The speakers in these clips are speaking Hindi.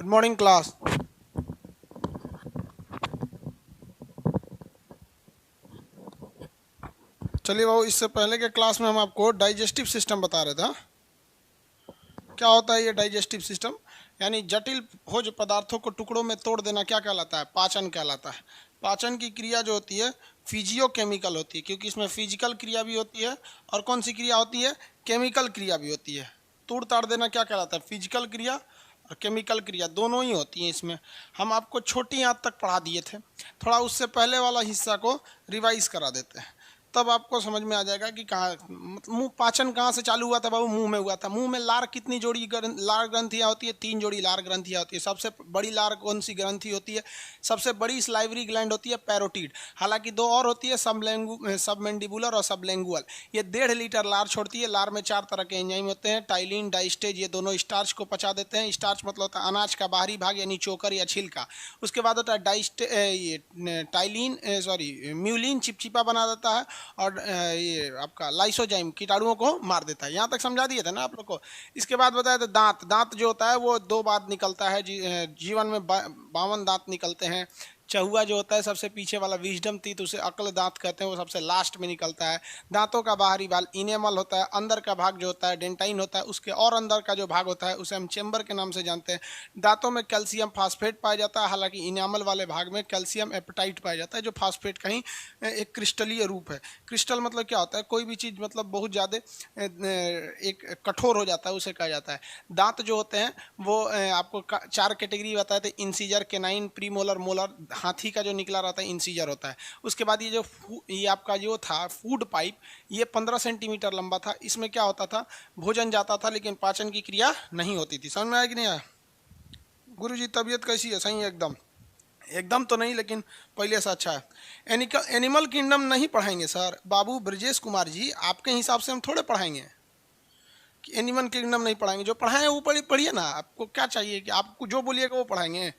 Good morning class. चलिए बाबू, इससे पहले के क्लास में हम आपको डाइजेस्टिव सिस्टम बता रहे थे। क्या होता है ये डाइजेस्टिव सिस्टम? यानी जटिल भोज्य पदार्थों को टुकड़ों में तोड़ देना क्या कहलाता है? पाचन कहलाता है। पाचन की क्रिया जो होती है फिजियोकेमिकल होती है, क्योंकि इसमें फिजिकल क्रिया भी होती है और कौन सी क्रिया होती है? केमिकल क्रिया भी होती है। तोड़ ताड़ देना क्या कहलाता है? फिजिकल क्रिया और केमिकल क्रिया दोनों ही होती हैं इसमें। हम आपको छोटी आंत तक पढ़ा दिए थे, थोड़ा उससे पहले वाला हिस्सा को रिवाइज करा देते हैं, तब आपको समझ में आ जाएगा कि कहाँ मतलब मुंह पाचन कहाँ से चालू हुआ था बाबू? मुंह में हुआ था। मुंह में लार कितनी जोड़ी लार ग्रंथियाँ होती है? 3 जोड़ी लार ग्रंथियाँ होती है। सबसे बड़ी लार कौन सी ग्रंथि होती है? सबसे बड़ी स्लाइवरी ग्लैंड होती है पैरोटिड। हालांकि 2 और होती है, सबमेंडिबुलर और सबलेंगुअल। ये 1.5 लीटर लार छोड़ती है। लार में 4 तरह के एंजाइम होते हैं, टाइलिन, डाइस्टेज। ये दोनों स्टार्च को पचा देते हैं। स्टार्च मतलब होता है अनाज का बाहरी भाग यानी चोकर या छिलका। उसके बाद होता है टाइलिन म्यूलिन चिपचिपा बना देता है, और ये आपका लाइसोजाइम कीटाणुओं को मार देता है। यहाँ तक समझा दिए थे ना आप लोग को। इसके बाद बताया था दांत। दांत जो होता है वो 2 बार निकलता है। जीवन में 52 दांत निकलते हैं। चहुआ जो होता है सबसे पीछे वाला विजडम टीथ, उसे अक्ल दांत कहते हैं, वो सबसे लास्ट में निकलता है। दांतों का बाहरी भाग इनेमल होता है। अंदर का भाग जो होता है डेंटाइन होता है। उसके और अंदर का जो भाग होता है उसे हम चेम्बर के नाम से जानते हैं। दांतों में कैल्शियम फास्फेट पाया जाता है, हालांकि इनेमल वाले भाग में कैल्शियम एपेटाइट पाया जाता है, जो फास्फेट का ही एक क्रिस्टलीय रूप है। क्रिस्टल मतलब क्या होता है? कोई भी चीज़ मतलब बहुत ज़्यादा एक कठोर हो जाता है, उसे कहा जाता है। दांत जो होते हैं वो आपको 4 कैटेगरी बताए थे, इंसीजर, केनाइन, प्रीमोलर, मोलर। हाथी का जो निकला रहता है इंसीजर होता है। उसके बाद ये आपका जो था फूड पाइप, ये 15 सेंटीमीटर लंबा था। इसमें क्या होता था? भोजन जाता था लेकिन पाचन की क्रिया नहीं होती थी। समझ में आया कि नहीं आया? गुरुजी तबीयत कैसी है? सही है एकदम? एकदम तो नहीं, लेकिन पहले से अच्छा है। एनिमल किंगडम नहीं पढ़ाएंगे सर? बाबू ब्रजेश कुमार जी, आपके हिसाब से हम थोड़े पढ़ाएंगे कि एनिमल किंगडम नहीं पढ़ाएंगे। जो पढ़ाएं वो पढ़िए ना। आपको क्या चाहिए कि आपको जो बोलिएगा वो पढ़ाएंगे।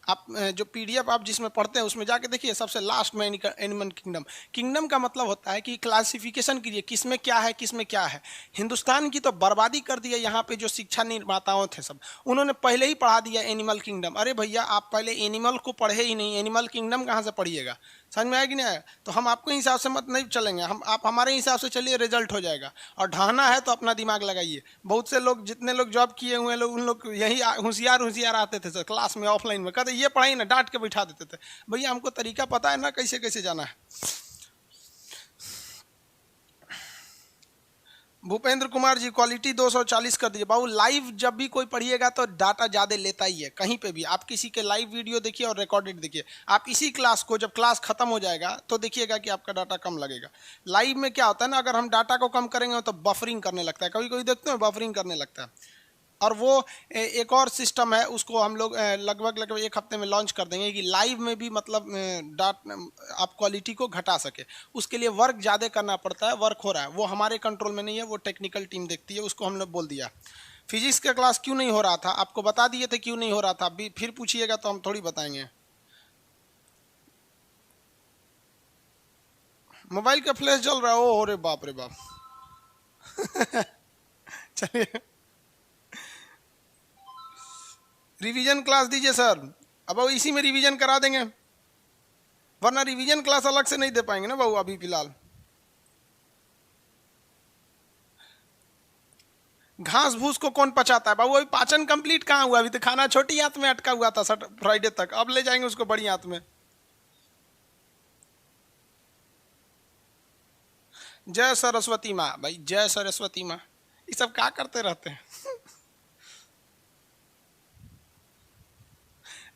आप जो पीडीएफ आप जिसमें पढ़ते हैं उसमें जाके देखिए, सबसे लास्ट में एनिमल किंगडम। किंगडम का मतलब होता है कि क्लासिफिकेशन कीजिए, किस में क्या है, किस में क्या है। हिंदुस्तान की तो बर्बादी कर दी है यहाँ पे जो शिक्षा निर्माताओं थे सब, उन्होंने पहले ही पढ़ा दिया एनिमल किंगडम। अरे भैया, आप पहले एनिमल को पढ़े ही नहीं, एनिमल किंगडम कहाँ से पढ़िएगा? समझ में आया कि नहीं आया? तो हम आपके हिसाब से मत नहीं चलेंगे, आप हमारे हिसाब से चलिए, रिजल्ट हो जाएगा। और ढाहना है तो अपना दिमाग लगाइए। बहुत से लोग, जितने लोग जॉब किए हुए लोग, उन लोग यही होशियार होशियार आते थे सर क्लास में, ऑफलाइन में कहते ये पढ़ाई ना, डांट के बैठा देते थे। भैया हमको तरीका पता है ना, कैसे कैसे जाना है। भूपेंद्र कुमार जी, क्वालिटी 240 कर दीजिए। बाबू लाइव जब भी कोई पढ़िएगा तो डाटा ज़्यादा लेता ही है। कहीं पे भी आप किसी के लाइव वीडियो देखिए और रिकॉर्डेड देखिए। आप इसी क्लास को जब क्लास खत्म हो जाएगा तो देखिएगा कि आपका डाटा कम लगेगा। लाइव में क्या होता है ना, अगर हम डाटा को कम करेंगे तो बफरिंग करने लगता है। कभी कभी देखते हैं बफरिंग करने लगता है। और वो एक और सिस्टम है, उसको हम लोग लगभग लगभग 1 हफ्ते में लॉन्च कर देंगे कि लाइव में भी मतलब डाट आप क्वालिटी को घटा सके। उसके लिए वर्क ज़्यादा करना पड़ता है, वर्क हो रहा है, वो हमारे कंट्रोल में नहीं है, वो टेक्निकल टीम देखती है, उसको हमने बोल दिया। फिजिक्स का क्लास क्यों नहीं हो रहा था? आपको बता दिए थे क्यों नहीं हो रहा था। अभी फिर पूछिएगा तो हम थोड़ी बताएंगे। मोबाइल का फ्लैश जल रहा है? ओ रे बाप रे बाप। चलिए, रिवीजन क्लास दीजिए सर। अब इसी में रिवीजन करा देंगे, वरना रिवीजन क्लास अलग से नहीं दे पाएंगे ना बाबू अभी फिलहाल। घास भूस को कौन पचाता है बाबू? अभी पाचन कंप्लीट कहाँ हुआ? अभी तो खाना छोटी आंत में अटका हुआ था फ्राइडे तक, अब ले जाएंगे उसको बड़ी आंत में। जय सरस्वती माँ भाई, जय सरस्वती माँ। ये सब क्या करते रहते हैं?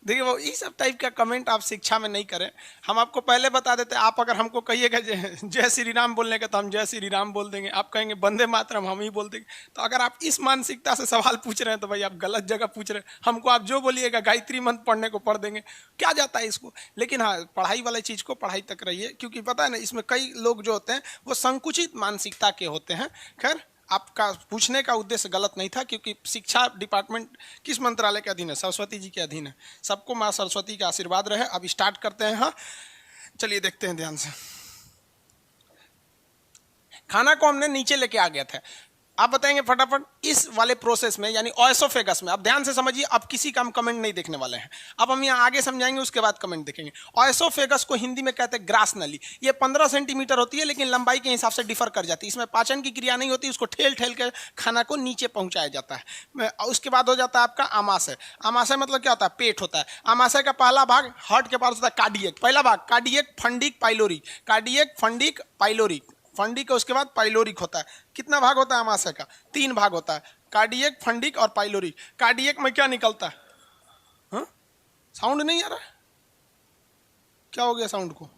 देखिए वो ये सब टाइप का कमेंट आप शिक्षा में नहीं करें। हम आपको पहले बता देते, आप अगर हमको कहिएगा जय श्री राम बोलने का तो हम जय श्री राम बोल देंगे। आप कहेंगे वंदे मातरम, हम ही बोल देंगे। तो अगर आप इस मानसिकता से सवाल पूछ रहे हैं तो भाई आप गलत जगह पूछ रहे हैं। हमको आप जो बोलिएगा गायत्री मंत्र पढ़ने को पढ़ देंगे, क्या जाता है इसको। लेकिन हाँ, पढ़ाई वाली चीज़ को पढ़ाई तक रहिए, क्योंकि पता है ना इसमें कई लोग जो होते हैं वो संकुचित मानसिकता के होते हैं। खैर, आपका पूछने का उद्देश्य गलत नहीं था, क्योंकि शिक्षा डिपार्टमेंट किस मंत्रालय के अधीन है? सरस्वती जी के अधीन है। सबको माँ सरस्वती का आशीर्वाद रहे। अब स्टार्ट करते हैं। हाँ चलिए देखते हैं ध्यान से। खाना को हमने नीचे लेके आ गया था। आप बताएंगे फटाफट इस वाले प्रोसेस में यानी ओएसोफेगस में। अब ध्यान से समझिए, अब किसी का हम कमेंट नहीं देखने वाले हैं, अब हम यहाँ आगे समझाएंगे उसके बाद कमेंट देखेंगे। ओएसोफेगस को हिंदी में कहते हैं ग्रास नली। ये 15 सेंटीमीटर होती है लेकिन लंबाई के हिसाब से डिफर कर जाती है। इसमें पाचन की क्रिया नहीं होती, उसको ठेल ठेल के खाना को नीचे पहुंचाया जाता है। उसके बाद हो जाता है आपका आमाशय। आमाशय मतलब क्या होता है? पेट होता है। आमाशय का पहला भाग हार्ट के पास होता है कार्डियक। पहला भाग cardiac, fundic, pyloric. Cardiac, fundic, pyloric. Fundic के उसके बाद पाइलोरिक होता है। कितना भाग होता है आमाशय का? 3 भाग होता है, कार्डियक, फंडिक और पाइलोरिक। कार्डियक में क्या निकलता है? हाँ, साउंड नहीं आ रहा? क्या हो गया साउंड को?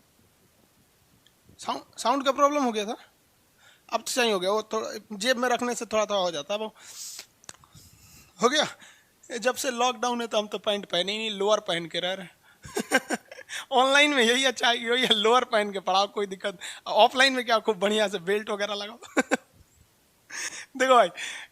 साउंड का प्रॉब्लम हो गया था? अब तो सही हो गया। वो थोड़ा जेब में रखने से थोड़ा थोड़ा हो जाता है। वो हो गया। जब से लॉकडाउन है तो हम तो पैंट पहने ही नहीं, लोअर पहन के रह रहे ऑनलाइन में यही अच्छा है, यही है, लोअर पहन के पढ़ाओ, कोई दिक्कत। ऑफलाइन में क्या खूब बढ़िया से बेल्ट वगैरह लगाओ देखो भाई,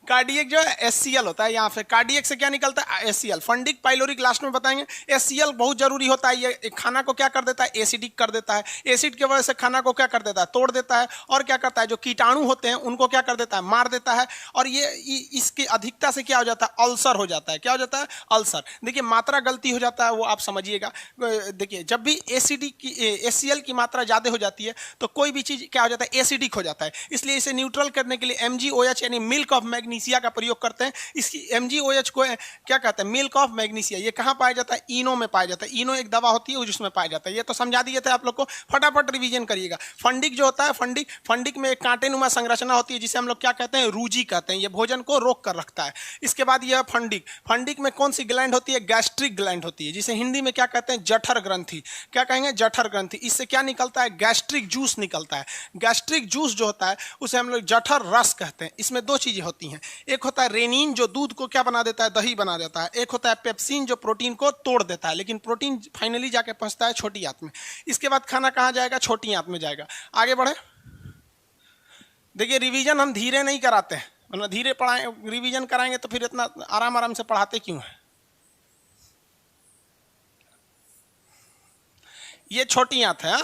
कार्डियक जो है एससीएल होता है यहाँ पे। कार्डियक से क्या निकलता है? एससीएल। फंडिक, पाइलोरिक लास्ट में बताएंगे। एससीएल बहुत जरूरी होता है, ये खाना को क्या कर देता है? एसिडिक कर देता है। एसिड की वजह से खाना को क्या कर देता है? तोड़ देता है। और क्या करता है? जो कीटाणु होते हैं उनको क्या कर देता है? मार देता है। और ये इसकी अधिकता से क्या हो जाता है? अल्सर हो जाता है। क्या हो जाता है? अल्सर। देखिए मात्रा गलती हो जाता है वो आप समझिएगा। देखिए जब भी एसिडिक की एससीएल की मात्रा ज्यादा हो जाती है तो कोई भी चीज क्या हो जाता है? एसिडिक हो जाता है। इसलिए इसे न्यूट्रल करने के लिए MgOH यानी मिल्क ऑफ मैग्नीशिया का प्रयोग करते हैं। इसकी MgOH को क्या कहते हैं? Milk of magnesia. ये कहां पाया जाता है? इनो में पाया जाता है। इनो एक दवा होती है जिसमें पाया जाता है। ये तो समझा दिए थे आप लोग को, फटाफट रिवीजन करिएगा। फंडिक जो होता है, फंडिक में एक कांटेनुमा संरचना होती है जिसे हम लोग क्या कहते हैं? रूजी कहते हैं। ये भोजन को रोक कर रखता है। इसके बाद यह फंडिक में कौन सी ग्लैंड होती है? गैस्ट्रिक ग्लैंड होती है, जिसे हिंदी में क्या कहते हैं? जठर ग्रंथि। क्या कहेंगे? जठर ग्रंथि। इससे क्या निकलता है? गैस्ट्रिक जूस निकलता है। गैस्ट्रिक जूस जो होता है उसे हम लोग जठर रस कहते हैं। इसमें 2 चीजें होती हैं, एक होता है रेनिन जो दूध को क्या बना देता है? दही बना देता है। एक होता है पेप्सिन जो प्रोटीन को तोड़ देता है, लेकिन प्रोटीन फाइनली जाके पहुंचता है छोटी आंत में। इसके बाद खाना कहां जाएगा? छोटी आंत में जाएगा। आगे बढ़े। देखिए रिवीजन हम धीरे नहीं कराते हैं, मतलब धीरे पढ़ाएं, रिवीजन कराएंगे तो फिर इतना आराम आराम से पढ़ाते क्यों है? ये छोटी आंत है।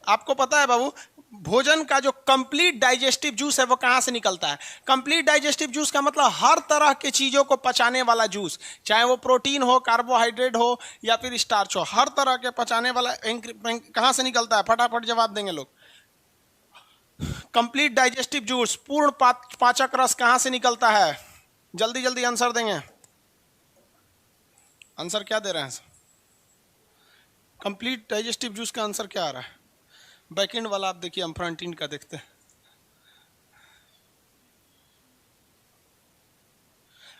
आपको पता है बाबू, भोजन का जो कंप्लीट डाइजेस्टिव जूस है वो कहां से निकलता है? कंप्लीट डाइजेस्टिव जूस का मतलब हर तरह के चीजों को पचाने वाला जूस, चाहे वो प्रोटीन हो, कार्बोहाइड्रेट हो या फिर स्टार्च हो, हर तरह के पचाने वाला कहां से निकलता है? फटाफट जवाब देंगे लोग। कंप्लीट डाइजेस्टिव जूस, पूर्ण पाचक रस कहां से निकलता है? जल्दी जल्दी आंसर देंगे। आंसर क्या दे रहे हैं? कंप्लीट डाइजेस्टिव जूस का आंसर क्या आ रहा है? बैकएंड वाला आप देखिए, हम फ्रंट एंड का देखते हैं।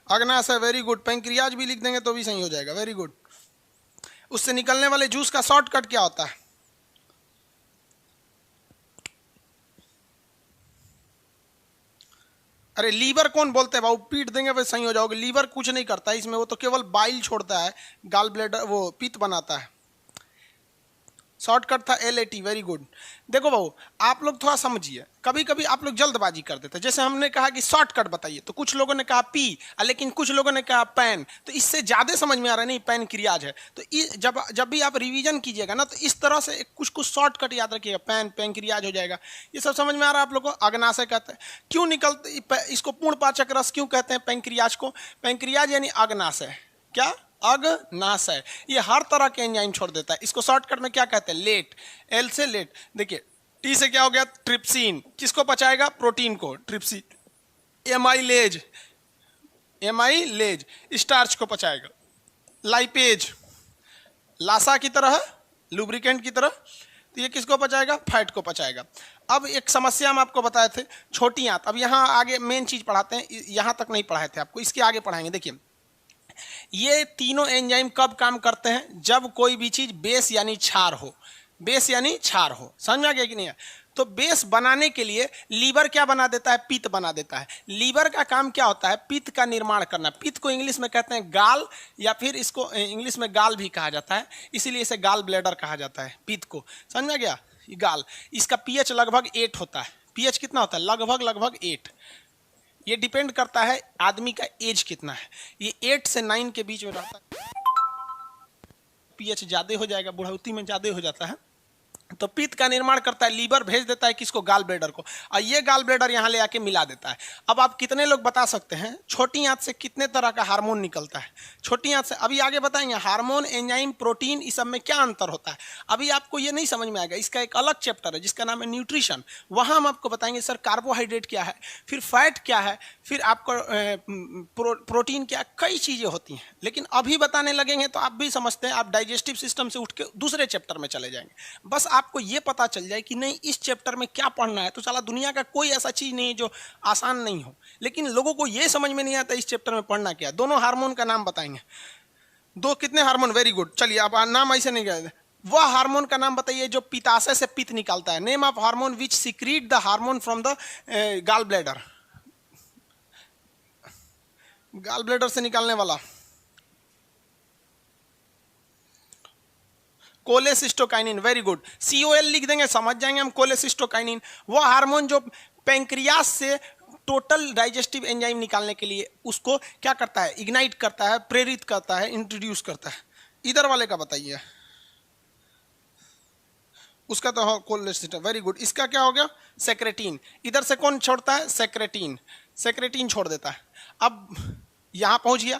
अग्नाशय, वेरी गुड। पैंक्रियाज भी लिख देंगे तो भी सही हो जाएगा, वेरी गुड। उससे निकलने वाले जूस का शॉर्टकट क्या होता है? अरे लीवर कौन बोलते हैं बाबू? पीट देंगे वैसे सही हो जाओगे। लीवर कुछ नहीं करता है इसमें, वो तो केवल बाइल छोड़ता है, गाल ब्लैडर वो पित्त बनाता है। शॉर्टकट था LAT, वेरी गुड। देखो बाबू आप लोग थोड़ा समझिए, कभी कभी आप लोग जल्दबाजी कर देते हैं। जैसे हमने कहा कि शॉर्टकट बताइए तो कुछ लोगों ने कहा पी, लेकिन कुछ लोगों ने कहा पैन, तो इससे ज्यादा समझ में आ रहा है नहीं पैन क्रियाज है। तो जब भी आप रिवीजन कीजिएगा ना तो इस तरह से कुछ कुछ शॉर्टकट याद रखिएगा। पैन क्रियाज हो जाएगा। ये सब समझ में आ रहा है आप लोग को? अग्नाशय कहते हैं। क्यों निकलते इसको? पूर्ण पाचक रस क्यों कहते हैं पैंक्रियाज को? पैंक्रियाज यानी अग्नाशय। क्या? अग्नाशय। ये हर तरह के एंजाइम छोड़ देता है। इसको शॉर्टकट में क्या कहते हैं? लेट। एल से लेट। देखिए टी से क्या हो गया? ट्रिप्सिन। किसको पचाएगा? प्रोटीन को, ट्रिप्सिन। एमाइलेज स्टार्च को पचाएगा। लाइपेज लासा की तरह, लुब्रिकेंट की तरह, तो ये किसको पचाएगा? फैट को पचाएगा। अब एक समस्या हम आपको बताए थे, छोटी आंत। अब यहाँ आगे मेन चीज पढ़ाते हैं, यहाँ तक नहीं पढ़ाए थे आपको, इसके आगे पढ़ाएंगे। देखिए ये तीनों एंजाइम कब काम करते हैं? जब कोई भी चीज बेस यानी क्षार हो। बेस यानी क्षार हो, समझ में आ गया कि नहीं? तो बेस बनाने के लिए लीवर क्या बना देता है? पित्त बना देता है। लीवर का काम क्या होता है? पित्त का निर्माण करना। पित्त को इंग्लिश में कहते हैं गाल, या फिर इसको इंग्लिश में गाल भी कहा जाता है, इसीलिए इसे गाल ब्लैडर कहा जाता है पित्त को। समझ में आ गया? गाल। इसका pH लगभग 8 होता है। pH कितना होता है? लगभग 8। ये डिपेंड करता है आदमी का एज कितना है। ये 8 से 9 के बीच में रहता है। pH ज्यादा हो जाएगा, बुढ़ौती में ज्यादा हो जाता है। तो पित्त का निर्माण करता है, लीवर भेज देता है किसको, गाल ब्लैडर को, और ये गाल ब्लैडर यहाँ ले आके मिला देता है। अब आप कितने लोग बता सकते हैं छोटी आंत से कितने तरह का हार्मोन निकलता है? छोटी आंत से अभी आगे बताएंगे हार्मोन, एंजाइम, प्रोटीन, इस सब में क्या अंतर होता है। अभी आपको ये नहीं समझ में आएगा, इसका एक अलग चैप्टर है जिसका नाम है न्यूट्रिशन। वहाँ हम आपको बताएंगे सर कार्बोहाइड्रेट क्या है, फिर फैट क्या है, फिर आपको प्रोटीन क्या, कई चीज़ें होती हैं। लेकिन अभी बताने लगेंगे तो आप भी समझते हैं, आप डाइजेस्टिव सिस्टम से उठ के दूसरे चैप्टर में चले जाएंगे। बस आपको ये पता चल जाए कि नहीं इस चैप्टर में क्या पढ़ना है, तो चला दुनिया का कोई ऐसा चीज़ नहीं है जो आसान नहीं हो। लेकिन लोगों को ये समझ में नहीं आता इस चैप्टर में पढ़ना क्या। दोनों हार्मोन का नाम बताएंगे। दो कितने हार्मोन, वेरी गुड, चलिए आप नाम ऐसे नहीं कहते, वह हार्मोन का नाम बताइए जो पित्ताशय से पित्त निकालता है। Name of hormone which secret the hormone from the gall bladder, gall bladder से निकालने वाला। कोलेसिस्टोकाइनिन, वेरी गुड, COL लिख देंगे, समझ जाएंगे हम। कोलेसिस्टोकाइनिन वो हार्मोन जो पैंक्रियास से टोटल डाइजेस्टिव एंजाइम निकालने के लिए उसको क्या करता है, इग्नाइट करता है, प्रेरित करता है, इंट्रोड्यूस करता है। इधर वाले का बताइए, उसका तो कोलेसिस्टो, वेरी गुड। इसका क्या हो गया, सेक्रेटिन। इधर से कौन छोड़ता है, सेक्रेटिन, सेक्रेटिन छोड़ देता है। अब यहां पहुंच गया,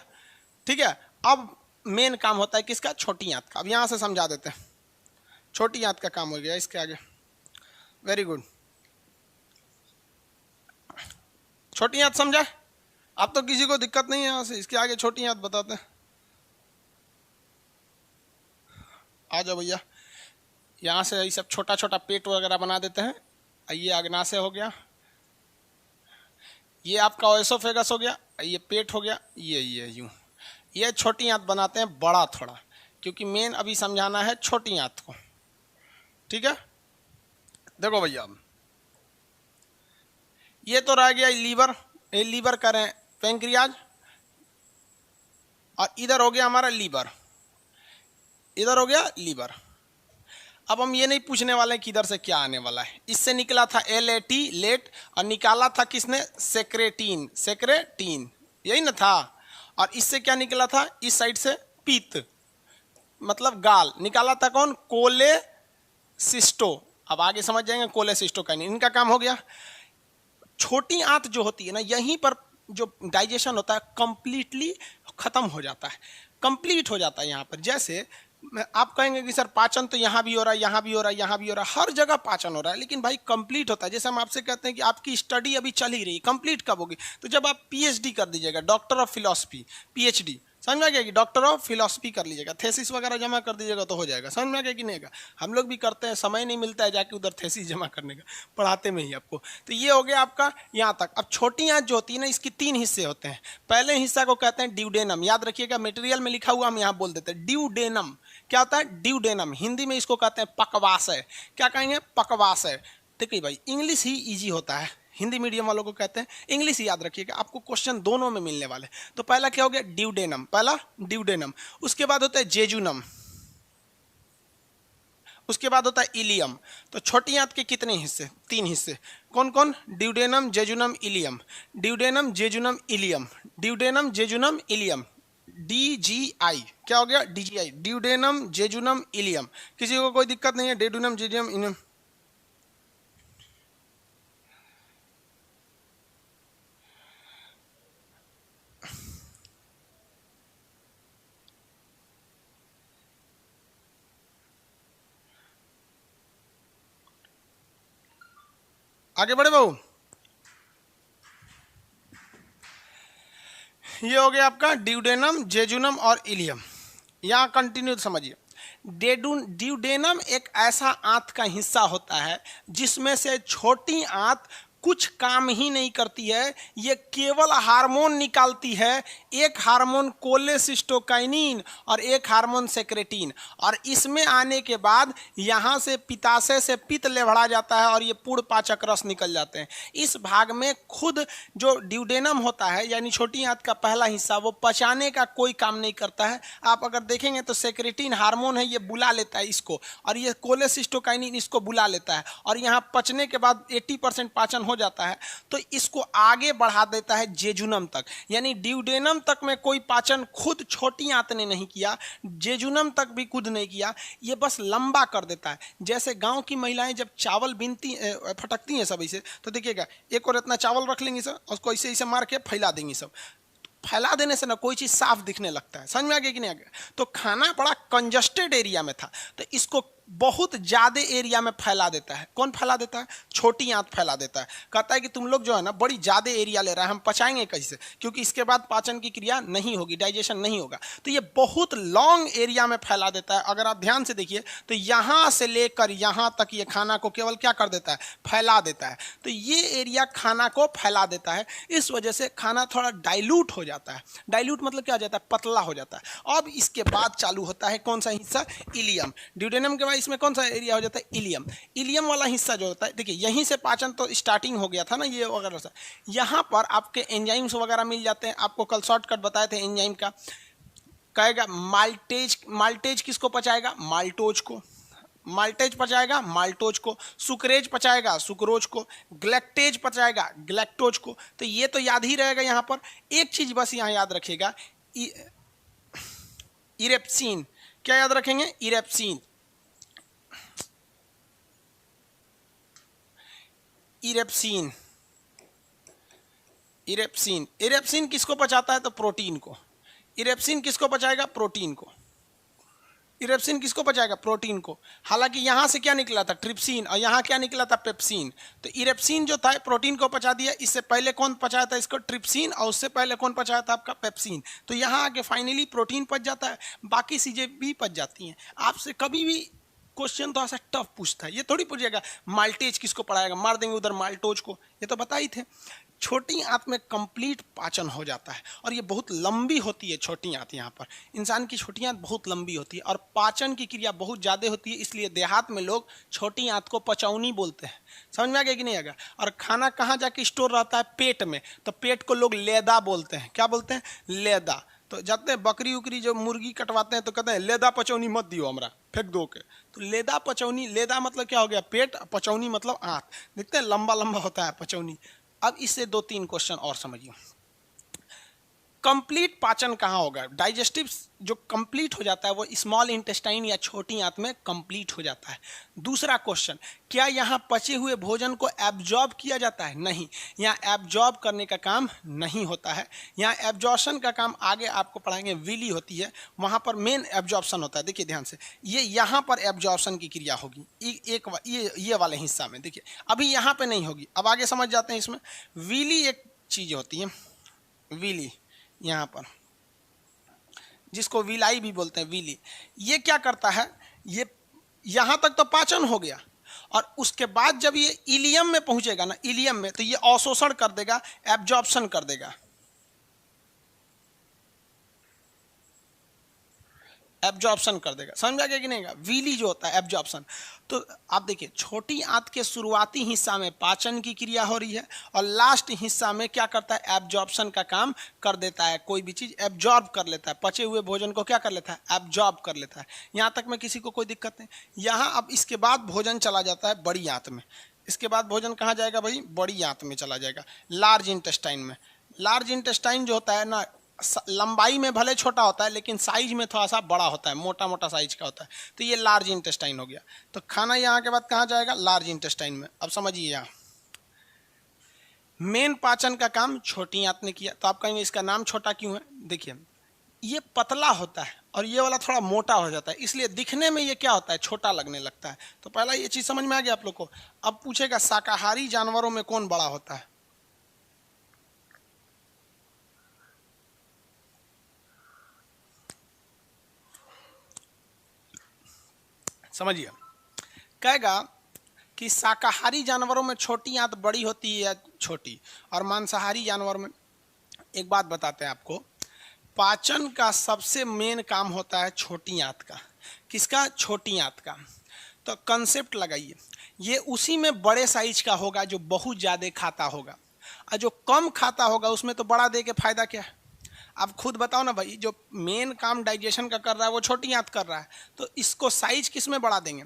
ठीक है। अब मेन काम होता है किसका, छोटी आंत का। अब यहां से समझा देते हैं, छोटी आंत का काम हो गया इसके आगे, वेरी गुड। छोटी आंत समझा, अब तो किसी को दिक्कत नहीं है यहां से, इसके आगे छोटी आंत बताते हैं। आ जाओ भैया, यहाँ से ये सब छोटा छोटा पेट वगैरह बना देते हैं। ये अग्नाशय हो गया, ये आपका ओएसोफेगस हो गया, ये पेट हो गया, ये यूं। ये छोटी आंत बनाते हैं बड़ा थोड़ा, क्योंकि मेन अभी समझाना है छोटी आंत को, ठीक है। देखो भैया, ये तो रह गया लीवर, ये लीवर करें पैंक्रियाज, और इधर हो गया हमारा लीवर, इधर हो गया लीवर। अब हम ये नहीं पूछने वाले कि इधर से क्या आने वाला है। इससे निकला था LAT, लेट, और निकाला था किसने, सेक्रेटिन, सेक्रेटिन, यही ना था। और इससे क्या निकला था, इस साइड से पित्त, मतलब गाल, निकाला था कौन, कोलेसिस्टो। अब आगे समझ जाएंगे, कोलेसिस्टोकाइनिन, इनका काम हो गया। छोटी आंत जो होती है ना, यहीं पर जो डाइजेशन होता है कंप्लीटली खत्म हो जाता है, कंप्लीट हो जाता है यहाँ पर। जैसे आप कहेंगे कि सर पाचन तो यहाँ भी हो रहा है, यहाँ भी हो रहा है, यहाँ भी हो रहा है, हर जगह पाचन हो रहा है, लेकिन भाई कंप्लीट होता है। जैसे हम आपसे कहते हैं कि आपकी स्टडी अभी चल ही रही है, कंप्लीट कब होगी, तो जब आप PhD कर दीजिएगा, डॉक्टर ऑफ फिलॉसफी, PhD, समझ में आ गया कि डॉक्टर ऑफ फिलॉसफी कर लीजिएगा, थेसिस वगैरह जमा कर दीजिएगा तो हो जाएगा। समझ में आ गया कि नहीं? हम लोग भी करते हैं, समय नहीं मिलता है जाके उधर थेसिस जमा करने का, पढ़ाते में ही आपको। तो ये हो गया आपका यहाँ तक। अब छोटी आंत जो होती है ना, इसकी 3 हिस्से होते हैं। पहले हिस्सा को कहते हैं ड्यूडेनम, याद रखिएगा, मटेरियल में लिखा हुआ हम यहाँ बोल देते हैं ड्यूडेनम। क्या होता है, ड्यूडेनम, हिंदी में इसको कहते हैं पकवाशय। क्या कहेंगे, पकवाशय। देखिए भाई, इंग्लिश ही ईजी होता है, हिंदी मीडियम वालों को कहते हैं, इंग्लिश याद रखिएगा, आपको क्वेश्चन दोनों में मिलने वाले। तो पहला क्या हो गया, ड्यूडेनम, पहला ड्यूडेनम। उसके बाद होता है जेजुनम, उसके बाद होता है इलियम। तो छोटी आंत के कितने हिस्से, 3 हिस्से, कौन कौन, duodenum, jejunum, ileum, duodenum, jejunum, ileum, duodenum, jejunum, ileum, DGI। क्या हो गया, DGI, ड्यूडेनम, जेजुनम, इलियम। किसी को कोई दिक्कत नहीं है, ड्यूडेनम, जेजुनम, इलियम। आगे बढ़े बाबू, ये हो गया आपका ड्यूडेनम, जेजुनम और इलियम। यहाँ कंटिन्यू समझिए, ड्यूडेनम एक ऐसा आंत का हिस्सा होता है जिसमें से छोटी आंत कुछ काम ही नहीं करती है, ये केवल हार्मोन निकालती है। एक हार्मोन कोलेसिस्टोकाइनिन और एक हार्मोन सेक्रेटिन, और इसमें आने के बाद यहाँ से पित्ताशय से पित्त लेवड़ा जाता है और ये पूर्ण पाचक रस निकल जाते हैं। इस भाग में खुद जो ड्यूडेनम होता है, यानी छोटी आंत का पहला हिस्सा, वो पचाने का कोई काम नहीं करता है। आप अगर देखेंगे तो सेक्रेटिन हार्मोन है, ये बुला लेता है इसको, और ये कोलेसिस्टोकाइनिन इसको बुला लेता है, और यहाँ पचने के बाद 80% पाचन हो जाता है तो इसको आगे बढ़ा देता है जेजुनम तक, यानी ड्यूडेनम तक में कोई पाचन खुद छोटी आंत ने नहीं किया, जेजुनम तक भी खुद नहीं किया, ये बस लंबा कर देता है। जैसे गांव की महिलाएं जब चावल बीनती फटकती हैं सब ऐसे, तो देखिएगा एक और इतना चावल रख लेंगी सब, उसको ऐसे ऐसे मार के फैला देंगी सब। फैला देने से ना कोई चीज़ साफ दिखने लगता है, समझ में आ गया कि नहीं आ गया। तो खाना बड़ा कंजस्टेड एरिया में था, तो इसको बहुत ज़्यादा एरिया में फैला देता है। कौन फैला देता है? छोटी आंत फैला देता है। कहता है कि तुम लोग जो है ना बड़ी ज़्यादा एरिया ले रहा है, हम पचाएंगे कैसे, क्योंकि इसके बाद पाचन की क्रिया नहीं होगी, डाइजेशन नहीं होगा। तो ये बहुत लॉन्ग एरिया में फैला देता है। अगर आप ध्यान से देखिए तो यहाँ से लेकर यहाँ तक ये खाना को केवल क्या कर देता है? फैला देता है। तो ये एरिया खाना को फैला देता है, इस वजह से खाना थोड़ा डाइल्यूट हो जाता है। डाइल्यूट मतलब क्या हो जाता है? पतला हो जाता है। अब इसके बाद चालू होता है कौन सा हिस्सा? इलियम। ड्यूडेनम के बाद इसमें कौन सा एरिया हो जाता है? इलियम। इलियम वाला हिस्सा जो होता है, देखिए यहीं से पाचन तो स्टार्टिंग हो गया था ना, ये वगैरह सा। यहाँ पर आपके एंजाइम्स वगैरह मिल जाते हैं। आपको कल शॉर्टकट बताए थे एंजाइम का। कहेगा माल्टेज, माल्टेज किसको पचाएगा? माल्टोज को। माल्टेज पचाएगा माल्टोज को। सुक्रेज पचाएगा सुक्रोज को। ग्लैक्टेज पचाएगा ग्लैक्टोज को। तो ये तो याद ही रहेगा। यहाँ पर एक चीज बस यहाँ याद रखिएगा, इरेप्सिन। क्या याद रखेंगे? इरेप्सिन। Erepsin, erepsin. इरेप्सिन किसको पचाता है? तो प्रोटीन को। इरेप्सिन किसको पचाएगा? प्रोटीन को। इरेप्सिन किसको पचाएगा? प्रोटीन को। हालांकि यहाँ से क्या निकला था? ट्रिप्सिन, और यहाँ क्या निकला था? पेप्सिन। तो इरेप्सिन जो था प्रोटीन को पचा दिया। इससे पहले कौन पचाया था इसको? ट्रिप्सिन। और उससे पहले कौन पचाया था? आपका पेप्सिन। तो यहाँ आके फाइनली प्रोटीन पच जाता है, बाकी चीजें भी पच जाती हैं। आपसे कभी भी क्वेश्चन तो ऐसा टफ पूछता है, ये थोड़ी पूछेगा माल्टेज किसको पढ़ाएगा, मार देंगे उधर माल्टोज को, ये तो बता ही थे। छोटी आंत में कंप्लीट पाचन हो जाता है, और ये बहुत लंबी होती है छोटी आंत। यहाँ पर इंसान की छोटी आंत बहुत लंबी होती है और पाचन की क्रिया बहुत ज़्यादा होती है, इसलिए देहात में लोग छोटी आंत को पचौनी बोलते हैं। समझ में आ गया कि नहीं आएगा? और खाना कहाँ जाके स्टोर रहता है? पेट में। तो पेट को लोग लेदा बोलते हैं। क्या बोलते हैं? लेदा। तो जाते हैं बकरी उकरी जो मुर्गी कटवाते हैं तो कहते हैं लेदा पचौनी मत दियो हमरा, फेंक दो के। तो लेदा पचौनी, लेदा मतलब क्या हो गया? पेट, पचौनी मतलब आंत। देखते हैं लंबा लंबा होता है पचौनी। अब इससे 2-3 क्वेश्चन और समझिए। कंप्लीट पाचन कहाँ होगा? डाइजेस्टिव जो कंप्लीट हो जाता है वो स्मॉल इंटेस्टाइन या छोटी आंत में कंप्लीट हो जाता है। दूसरा क्वेश्चन, क्या यहाँ पचे हुए भोजन को एब्जॉर्ब किया जाता है? नहीं, यहाँ एब्जॉर्ब करने का काम नहीं होता है। यहाँ एब्जॉर्प्शन का काम आगे आपको पढ़ाएंगे, विली होती है, वहाँ पर मेन एब्जॉर्प्शन होता है। देखिए ध्यान से, ये यहाँ पर एब्जॉर्प्शन की क्रिया होगी ये वाले हिस्सा में। देखिए अभी यहाँ पे नहीं होगी, अब आगे समझ जाते हैं। इसमें विली एक चीज होती है, विली यहाँ पर, जिसको विलाई भी बोलते हैं, विली। ये क्या करता है? ये यहां तक तो पाचन हो गया, और उसके बाद जब ये इलियम में पहुंचेगा ना, इलियम में, तो ये अवशोषण कर देगा, एब्जॉर्प्शन कर देगा। एब्जॉर्प्शन कर देगा। समझ आ गया कि नहीं? विली जो होता है एब्जॉर्प्शन। तो आप देखिए छोटी आंत के शुरुआती हिस्सा में पाचन की क्रिया हो रही है, और लास्ट हिस्सा में क्या करता है? एब्जॉर्प्शन का काम कर देता है। कोई भी चीज एब्जॉर्ब कर लेता है, पचे हुए भोजन को क्या कर लेता है? एब्जॉर्ब कर लेता है। यहाँ तक में किसी को कोई दिक्कत नहीं। यहाँ अब इसके बाद भोजन चला जाता है बड़ी आंत में। इसके बाद भोजन कहाँ जाएगा भाई? बड़ी आंत में चला जाएगा, लार्ज इंटेस्टाइन में। लार्ज इंटेस्टाइन जो होता है ना, लंबाई में भले छोटा होता है लेकिन साइज में थोड़ा सा बड़ा होता है, मोटा मोटा साइज का होता है। तो ये लार्ज इंटेस्टाइन हो गया। तो खाना यहाँ के बाद कहाँ जाएगा? लार्ज इंटेस्टाइन में। अब समझिए, यहाँ मेन पाचन का काम छोटी आंत ने किया। तो आप कहेंगे इसका नाम छोटा क्यों है? देखिए ये पतला होता है और ये वाला थोड़ा मोटा हो जाता है, इसलिए दिखने में ये क्या होता है? छोटा लगने लगता है। तो पहला ये चीज समझ में आ गया आप लोग को। अब पूछेगा शाकाहारी जानवरों में कौन बड़ा होता है? समझिए, कहेगा कि शाकाहारी जानवरों में छोटी आंत बड़ी होती है या छोटी, और मांसाहारी जानवर में। एक बात बताते हैं आपको, पाचन का सबसे मेन काम होता है छोटी आंत का। किसका? छोटी आंत का। तो कंसेप्ट लगाइए, ये उसी में बड़े साइज का होगा जो बहुत ज़्यादा खाता होगा, और जो कम खाता होगा उसमें तो बड़ा दे के फायदा क्या है? आप खुद बताओ ना भाई, जो मेन काम डाइजेशन का कर रहा है वो छोटी आंत कर रहा है, तो इसको साइज किस में बढ़ा देंगे?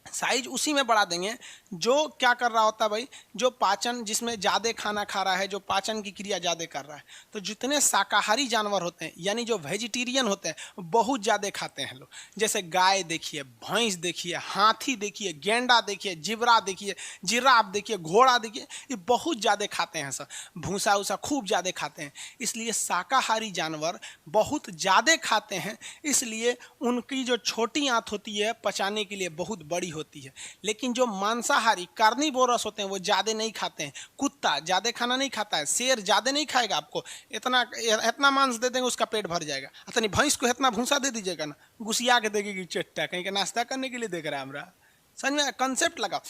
साइज उसी में बढ़ा देंगे जो क्या कर रहा होता है भाई, जो पाचन, जिसमें ज़्यादा खाना खा रहा है, जो पाचन की क्रिया ज़्यादा कर रहा है। तो जितने शाकाहारी जानवर होते हैं यानी जो वेजिटेरियन होते हैं बहुत ज़्यादा खाते हैं लोग। जैसे गाय देखिए, भैंस देखिए, हाथी देखिए, गेंडा देखिए, जिबरा देखिए, जिराफ देखिए, घोड़ा देखिए, ये बहुत ज़्यादा खाते हैं सब, भूसा उसा खूब ज़्यादा खाते हैं। इसलिए शाकाहारी जानवर बहुत ज़्यादा खाते हैं, इसलिए उनकी जो छोटी आंत होती है पचाने के लिए बहुत बड़ी होती है। लेकिन जो मांसाहारी कार्निवोरस होते हैं वो ज़्यादा नहीं खाते हैं। कुत्ता ज़्यादा खाना नहीं खाता है, शेर ज़्यादा नहीं खाएगा, आपको इतना मांस दे देंगे उसका पेट भर जाएगा। अतनी भैंस को इतना भूसा दे दीजिएगा ना, घुसिया के देगी चट्टा, कहीं का नाश्ता करने के लिए देख रहा है हमारा। समझ में कंसेप्ट लगा।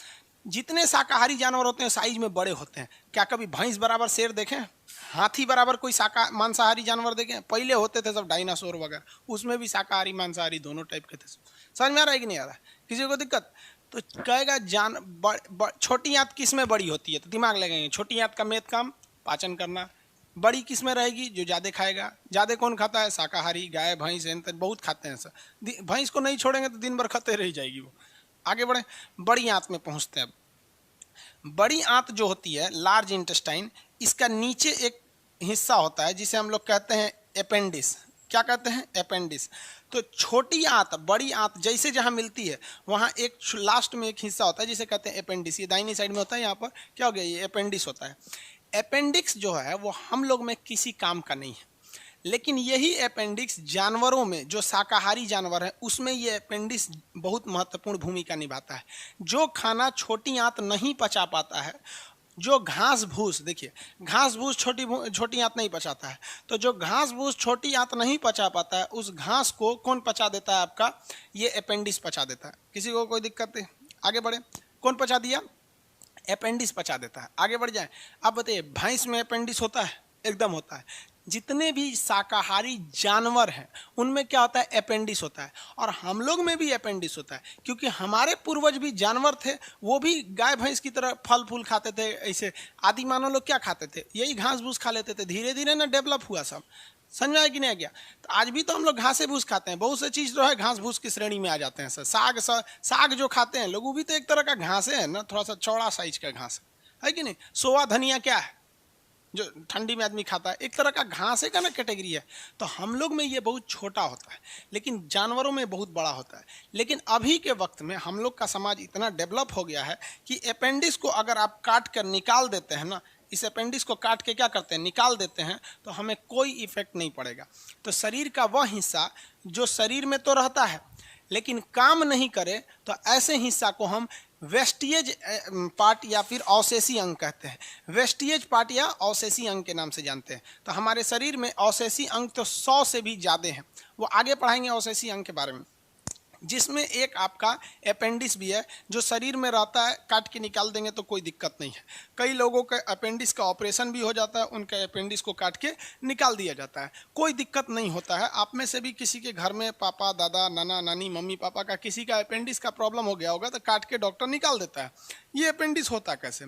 जितने शाकाहारी जानवर होते हैं साइज में बड़े होते हैं। क्या कभी भैंस बराबर शेर देखें, हाथी बराबर कोई मांसाहारी जानवर देखें? पहले होते थे सब डायनासोर वगैरह, उसमें भी शाकाहारी मांसाहारी दोनों टाइप के थे। समझ में आ रहा है कि नहीं आ रहा है? किसी को दिक्कत? तो कहेगा छोटी आंत किस में बड़ी होती है, तो दिमाग लगाएंगे छोटी आंत का मेद काम पाचन करना। बड़ी किस में रहेगी? जो ज़्यादा खाएगा। ज़्यादा कौन खाता है? शाकाहारी, गाय भैंस बहुत खाते हैं सर। भैंस को नहीं छोड़ेंगे तो दिन भर खाते रह जाएगी वो। आगे बढ़े, बड़ी आंत में पहुंचते हैं। बड़ी आंत जो होती है लार्ज इंटेस्टाइन, इसका नीचे एक हिस्सा होता है जिसे हम लोग कहते हैं अपेंडिस। क्या कहते हैं? अपेंडिस। तो छोटी आंत बड़ी आंत जैसे जहाँ मिलती है वहाँ एक लास्ट में एक हिस्सा होता है जिसे कहते हैं अपेंडिस। ये दाहिनी साइड में होता है, यहाँ पर क्या हो गया, ये अपेंडिस होता है। अपेंडिक्स जो है वो हम लोग में किसी काम का नहीं है, लेकिन यही अपेंडिक्स जानवरों में, जो शाकाहारी जानवर है उसमें ये अपेंडिक्स बहुत महत्वपूर्ण भूमिका निभाता है। जो खाना छोटी आंत नहीं पचा पाता है, जो घास भूस, देखिए घास भूस छोटी आंत नहीं पचाता है, तो जो घास भूस छोटी आंत नहीं पचा पाता है उस घास को कौन पचा देता है? आपका ये अपेंडिक्स पचा देता है। किसी को कोई दिक्कत नहीं? आगे बढ़े, कौन पचा दिया? अपेंडिक्स पचा देता है। आगे बढ़ जाए, अब बताइए भैंस में अपेंडिक्स होता है? एकदम होता है। जितने भी शाकाहारी जानवर हैं उनमें क्या होता है? अपेंडिक्स होता है। और हम लोग में भी अपेंडिक्स होता है, क्योंकि हमारे पूर्वज भी जानवर थे, वो भी गाय भैंस की तरह फल फूल खाते थे। ऐसे आदि मानव लोग क्या खाते थे? यही घास भूस खा लेते थे। धीरे धीरे ना डेवलप हुआ सब। समझ में आया कि नहीं आ गया? तो आज भी तो हम लोग घासे भूस खाते हैं। बहुत से चीज़ जो है घास भूस की श्रेणी में आ जाते हैं सर। साग जो खाते हैं लोग, वो भी तो एक तरह का घास है ना, थोड़ा सा चौड़ा साइज का घास है कि नहीं? सोआ धनिया क्या है जो ठंडी में आदमी खाता है? एक तरह का घास का ना कैटेगरी है। तो हम लोग में ये बहुत छोटा होता है, लेकिन जानवरों में बहुत बड़ा होता है। लेकिन अभी के वक्त में हम लोग का समाज इतना डेवलप हो गया है कि अपेंडिक्स को अगर आप काट कर निकाल देते हैं ना, इस अपेंडिक्स को काट के क्या करते हैं? निकाल देते हैं, तो हमें कोई इफेक्ट नहीं पड़ेगा। तो शरीर का वह हिस्सा जो शरीर में तो रहता है लेकिन काम नहीं करे, तो ऐसे हिस्सा को हम वेस्टिएज पार्ट या फिर अवशेषी अंग कहते हैं। वेस्टिएज पार्ट या अवशेषी अंग के नाम से जानते हैं। तो हमारे शरीर में अवशेषी अंग तो 100 से भी ज़्यादा हैं। वो आगे पढ़ाएंगे अवशेषी अंग के बारे में, जिसमें एक आपका अपेंडिक्स भी है जो शरीर में रहता है। काट के निकाल देंगे तो कोई दिक्कत नहीं है। कई लोगों के अपेंडिक्स का ऑपरेशन भी हो जाता है, उनके अपेंडिक्स को काट के निकाल दिया जाता है, कोई दिक्कत नहीं होता है। आप में से भी किसी के घर में पापा दादा नाना नानी मम्मी पापा का किसी का अपेंडिक्स का प्रॉब्लम हो गया होगा तो काट के डॉक्टर निकाल देता है। ये अपेंडिक्स होता कैसे?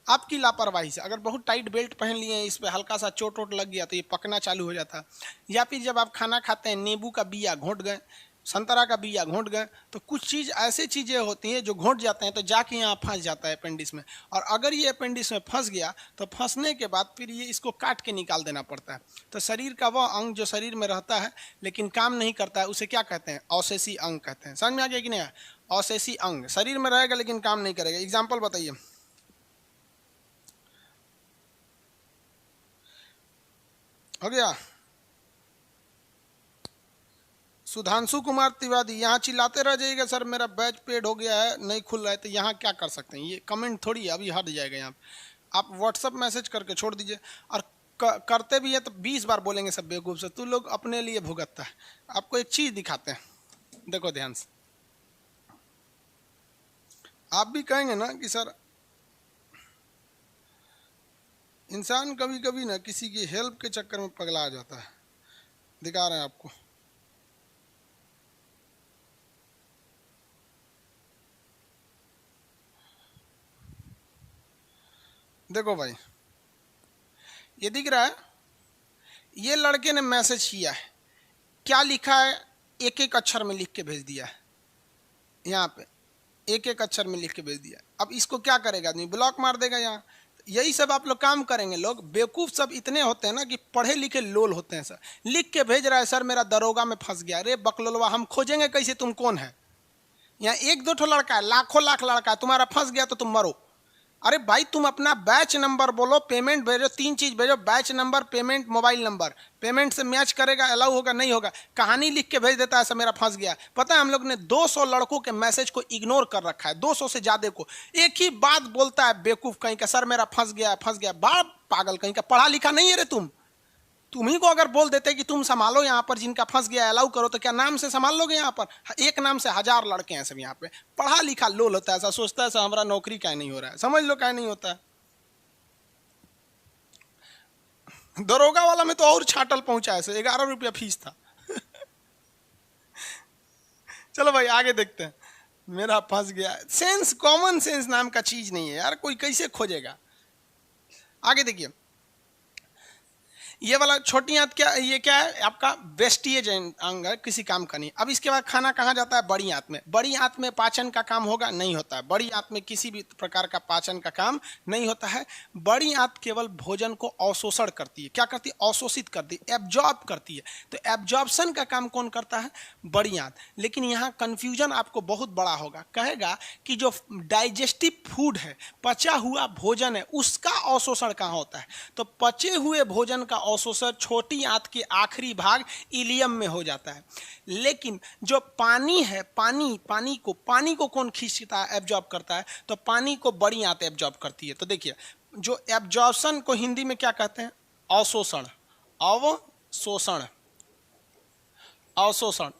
आपकी लापरवाही से। अगर बहुत टाइट बेल्ट पहन लिए हैं, इस पर हल्का सा चोट वोट लग गया तो ये पकना चालू हो जाता है। या फिर जब आप खाना खाते हैं नींबू का बिया घोंट गए, संतरा का बिया घोंट गए, तो कुछ चीज़ ऐसी चीज़ें होती हैं जो घोंट जाते हैं तो जाके यहाँ फंस जाता है अपेंडिक्स में। और अगर ये अपेंडिक्स में फंस गया तो फंसने के बाद फिर ये इसको काट के निकाल देना पड़ता है। तो शरीर का वह अंग जो शरीर में रहता है लेकिन काम नहीं करता है, उसे क्या कहते हैं? अवशेषी अंग कहते हैं। समझ में आ गया कि नहीं? अवशेषी अंग शरीर में रहेगा लेकिन काम नहीं करेगा। एग्जाम्पल बताइए। हो गया? सुधांशु कुमार तिवारी, यहाँ चिल्लाते रह जाइएगा सर मेरा बैच पेड हो गया है नहीं खुल रहा है, तो यहाँ क्या कर सकते हैं? ये कमेंट थोड़ी है, अभी हट जाएगा यहाँ। आप व्हाट्सअप मैसेज करके छोड़ दीजिए। और करते भी है तो 20 बार बोलेंगे सब बेवकूफ़ से, तू लोग अपने लिए भुगतता है। आपको एक चीज़ दिखाते हैं, देखो ध्यान से। आप भी कहेंगे ना कि सर इंसान कभी कभी ना किसी की हेल्प के चक्कर में पगला आ जाता है। दिखा रहे हैं आपको, देखो भाई, ये दिख रहा है? ये लड़के ने मैसेज किया है, क्या लिखा है? एक एक अक्षर में लिख के भेज दिया है यहाँ पे। एक एक अक्षर में लिख के भेज दिया। अब इसको क्या करेगा आदमी, ब्लॉक मार देगा यहाँ। यही सब आप लोग काम करेंगे। लोग बेवकूफ़ सब इतने होते हैं ना कि पढ़े लिखे लोल होते हैं। सर लिख के भेज रहा है, सर मेरा दरोगा में फंस गया। अरे बकलोलवा, हम खोजेंगे कैसे तुम कौन है? यहाँ एक दो ठो लड़का है, लाखों लाख लड़का है, तुम्हारा फंस गया तो तुम मरो। अरे भाई तुम अपना बैच नंबर बोलो, पेमेंट भेजो, 3 चीज भेजो, batch number, payment, mobile number. Payment से मैच करेगा, अलाउ होगा, नहीं होगा। कहानी लिख के भेज देता है, ऐसा मेरा फंस गया। पता है हम लोग ने 200 लड़कों के मैसेज को इग्नोर कर रखा है, 200 से ज्यादा को। एक ही बात बोलता है बेवकूफ कहीं का, सर मेरा फंस गया फंस गया। बाप पागल कहीं का, पढ़ा लिखा नहीं है रे तुम ही को अगर बोल देते कि तुम संभालो यहाँ पर जिनका फंस गया, अलाउ करो, तो क्या नाम से संभाल लोगे? यहाँ पर एक नाम से 1000 लड़के हैं सब यहाँ पे। पढ़ा लिखा लोल होता है, ऐसा सोचता है हमारा नौकरी क्या नहीं हो रहा है। समझ लो क्या नहीं होता है। दरोगा वाला में तो और छाटल पहुंचा है, 11 रुपया फीस था। चलो भाई आगे देखते हैं। मेरा फंस गया, सेंस, कॉमन सेंस नाम का चीज नहीं है यार, कोई कैसे खोजेगा? आगे देखिए, ये वाला छोटी आंत क्या, ये क्या है आपका वेस्टिएज अंग है, किसी काम का नहीं। अब इसके बाद खाना कहाँ जाता है? बड़ी आंत में। बड़ी आंत में पाचन का काम होगा? नहीं होता है। बड़ी आंत में किसी भी प्रकार का पाचन का काम नहीं होता है। बड़ी आंत केवल भोजन को अवशोषण करती है। क्या करती है? अवशोषित करती है, एब्जॉर्ब करती है। तो एब्जॉर्प्शन का काम कौन करता है? बड़ी आंत। लेकिन यहाँ कंफ्यूजन आपको बहुत बड़ा होगा। कहेगा कि जो डाइजेस्टिव फूड है, पचा हुआ भोजन है, उसका अवशोषण कहाँ होता है? तो पचे हुए भोजन का अवशोषण छोटी आंत के आखिरी भाग इलियम में हो जाता है। लेकिन जो पानी है, पानी को कौन खींचता है, एब्जॉर्ब करता है? तो पानी को बड़ी आंत एब्जॉर्ब करती है। तो देखिए, जो एब्जॉर्प्शन को हिंदी में क्या कहते हैं? अवशोषण। अवशोषण, अवशोषण,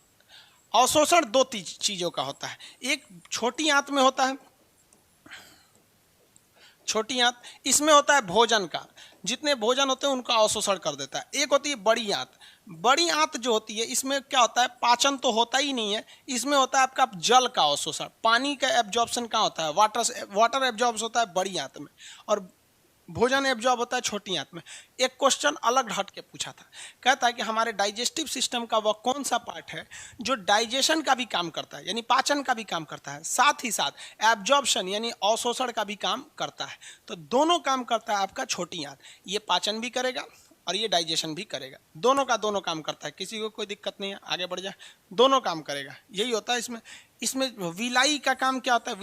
अवशोषण दो चीजों का होता है। एक छोटी आंत में होता है, छोटी आंत, इसमें होता है भोजन का, जितने भोजन होते हैं उनका अवशोषण कर देता है। एक होती है बड़ी आंत। बड़ी आंत जो होती है, इसमें क्या होता है? पाचन तो होता ही नहीं है, इसमें होता है आपका जल का अवशोषण। पानी का एब्जॉर्प्शन कहाँ होता है? वाटर एब्जॉर्ब होता है बड़ी आंत में, और भोजन एब्जॉर्ब होता है छोटी आंत में। एक क्वेश्चन अलग हट के पूछा था, कहता है कि हमारे डाइजेस्टिव सिस्टम का वह कौन सा पार्ट है जो डाइजेशन का भी काम करता है, यानी पाचन का भी काम करता है, साथ ही साथ एब्जॉर्प्शन यानी अवशोषण का भी काम करता है। तो दोनों काम करता है आपका छोटी आंत। ये पाचन भी करेगा और ये डाइजेशन भी करेगा, दोनों का दोनों काम करता है। किसी को कोई दिक्कत नहीं है, आगे बढ़ जाए, दोनों काम करेगा, यही होता है इसमें। इसमें विलाई का काम क्या होता है?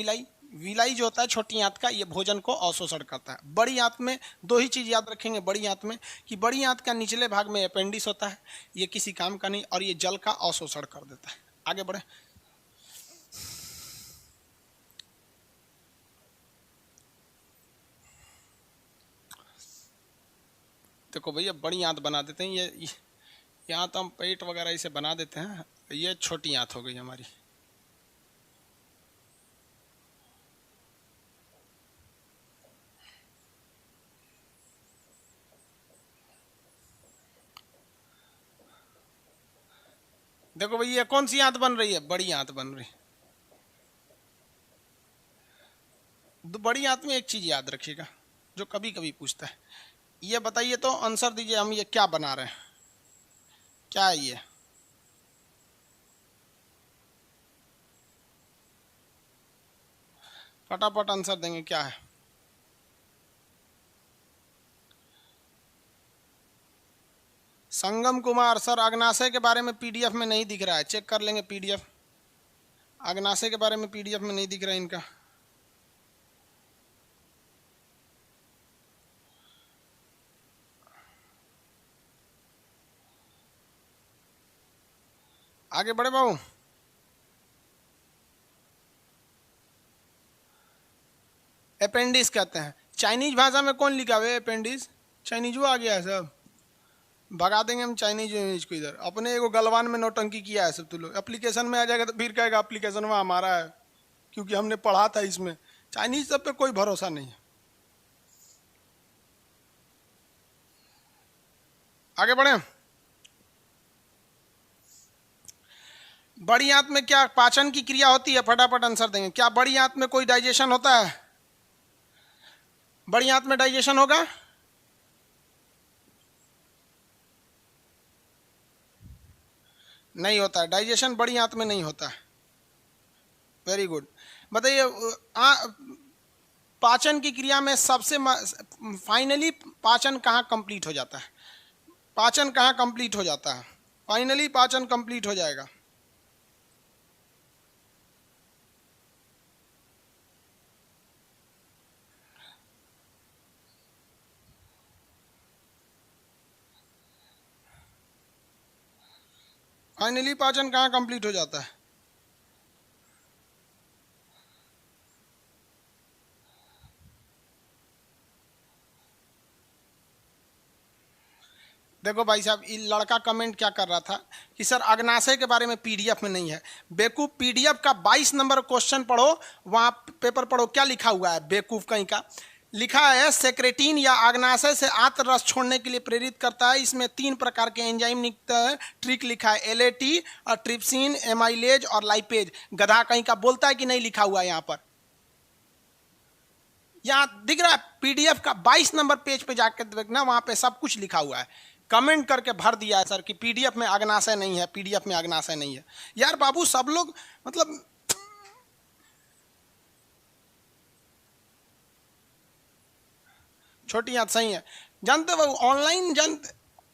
विलाई जो होता है छोटी आंत का, ये भोजन को अवशोषण करता है। बड़ी आंत में दो ही चीज याद रखेंगे बड़ी आंत में, कि बड़ी आंत का निचले भाग में अपेंडिक्स होता है, ये किसी काम का नहीं, और ये जल का अवशोषण कर देता है। आगे बढ़े, देखो भैया बड़ी आंत बना देते हैं। ये यहाँ तो हम पेट वगैरह इसे बना देते हैं, ये छोटी आंत हो गई हमारी। देखो भैया कौन सी आंत बन रही है? बड़ी आंत बन रही। बड़ी आंत में एक चीज याद रखिएगा जो कभी कभी पूछता है, ये बताइए तो आंसर दीजिए, हम ये क्या बना रहे हैं? क्या है ये? फटाफट आंसर देंगे, क्या है? संगम कुमार सर, अग्नाशय के बारे में पीडीएफ में नहीं दिख रहा है, चेक कर लेंगे पीडीएफ। अग्नाशय के बारे में पीडीएफ में नहीं दिख रहा है इनका। आगे बढ़े बाबू। अपेंडिक्स कहते हैं। चाइनीज भाषा में कौन लिखा हुआ है अपेंडिक्स? चाइनीज वो आ गया है सब, भगा देंगे हम चाइनीज इंग्लिश को इधर। अपने एगो गलवान में नौटंकी किया है सब। तो लोग एप्लीकेशन में आ जाएगा तो फिर कहेगा एप्लीकेशन में हमारा है, क्योंकि हमने पढ़ा था इसमें। चाइनीज सब पे कोई भरोसा नहीं है। आगे बढ़े। बड़ी आंत में क्या पाचन की क्रिया होती है? फटाफट आंसर देंगे। क्या बड़ी आंत में कोई डाइजेशन होता है? बड़ी आंत में डाइजेशन होगा? नहीं होता है, डाइजेशन बड़ी आंत में नहीं होता है। Very good. बताइए पाचन की क्रिया में सबसे फाइनली पाचन कहाँ कंप्लीट हो जाता है? पाचन कहाँ कंप्लीट हो जाता है? फाइनली पाचन कंप्लीट हो जाएगा। फाइनली पाचन कहाँ कंप्लीट हो जाता है? देखो भाई साहब, ये लड़का कमेंट क्या कर रहा था कि सर अग्नाशय के बारे में पीडीएफ में नहीं है। बेवकूफ, पीडीएफ का 22 नंबर क्वेश्चन पढ़ो, वहां पेपर पढ़ो, क्या लिखा हुआ है बेवकूफ कहीं का। लिखा है सेक्रेटिन या अग्नाशय से आंत रस छोड़ने के लिए प्रेरित करता है। इसमें 3 प्रकार के एंजाइम निकलते हैं। ट्रिक लिखा है एलएटी और ट्रिप्सिन, एमाइलेज और लाइपेज। गधा कहीं का बोलता है कि नहीं लिखा हुआ है यहाँ पर? यहाँ दिख रहा है पीडीएफ का 22 नंबर पेज पे जाकर देखना, वहां पे सब कुछ लिखा हुआ है। कमेंट करके भर दिया है सर कि पीडीएफ में अग्नाशय नहीं है, पीडीएफ में अग्नाशय नहीं है। यार बाबू, सब लोग मतलब छोटी याद सही है। जानते बाबू, ऑनलाइन जानते,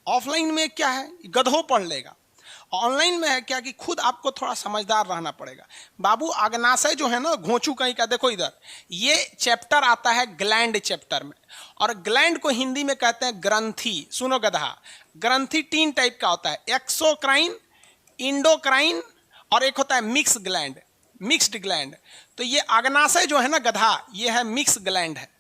ऑफलाइन में क्या है, गधों पढ़ लेगा। ऑनलाइन में है क्या कि खुद आपको थोड़ा समझदार रहना पड़ेगा। बाबू अग्नाशय जो है ना, घोंचू कहीं का, देखो इधर ये चैप्टर आता है ग्लैंड चैप्टर में, और ग्लैंड को हिंदी में कहते हैं ग्रंथि। सुनो गधा, ग्रंथि 3 टाइप का होता है, एक्सोक्राइन, इंडोक्राइन और एक होता है मिक्स ग्लैंड, मिक्स्ड ग्लैंड। तो ये अग्नाशय जो है ना गधा, ये है मिक्स ग्लैंड है,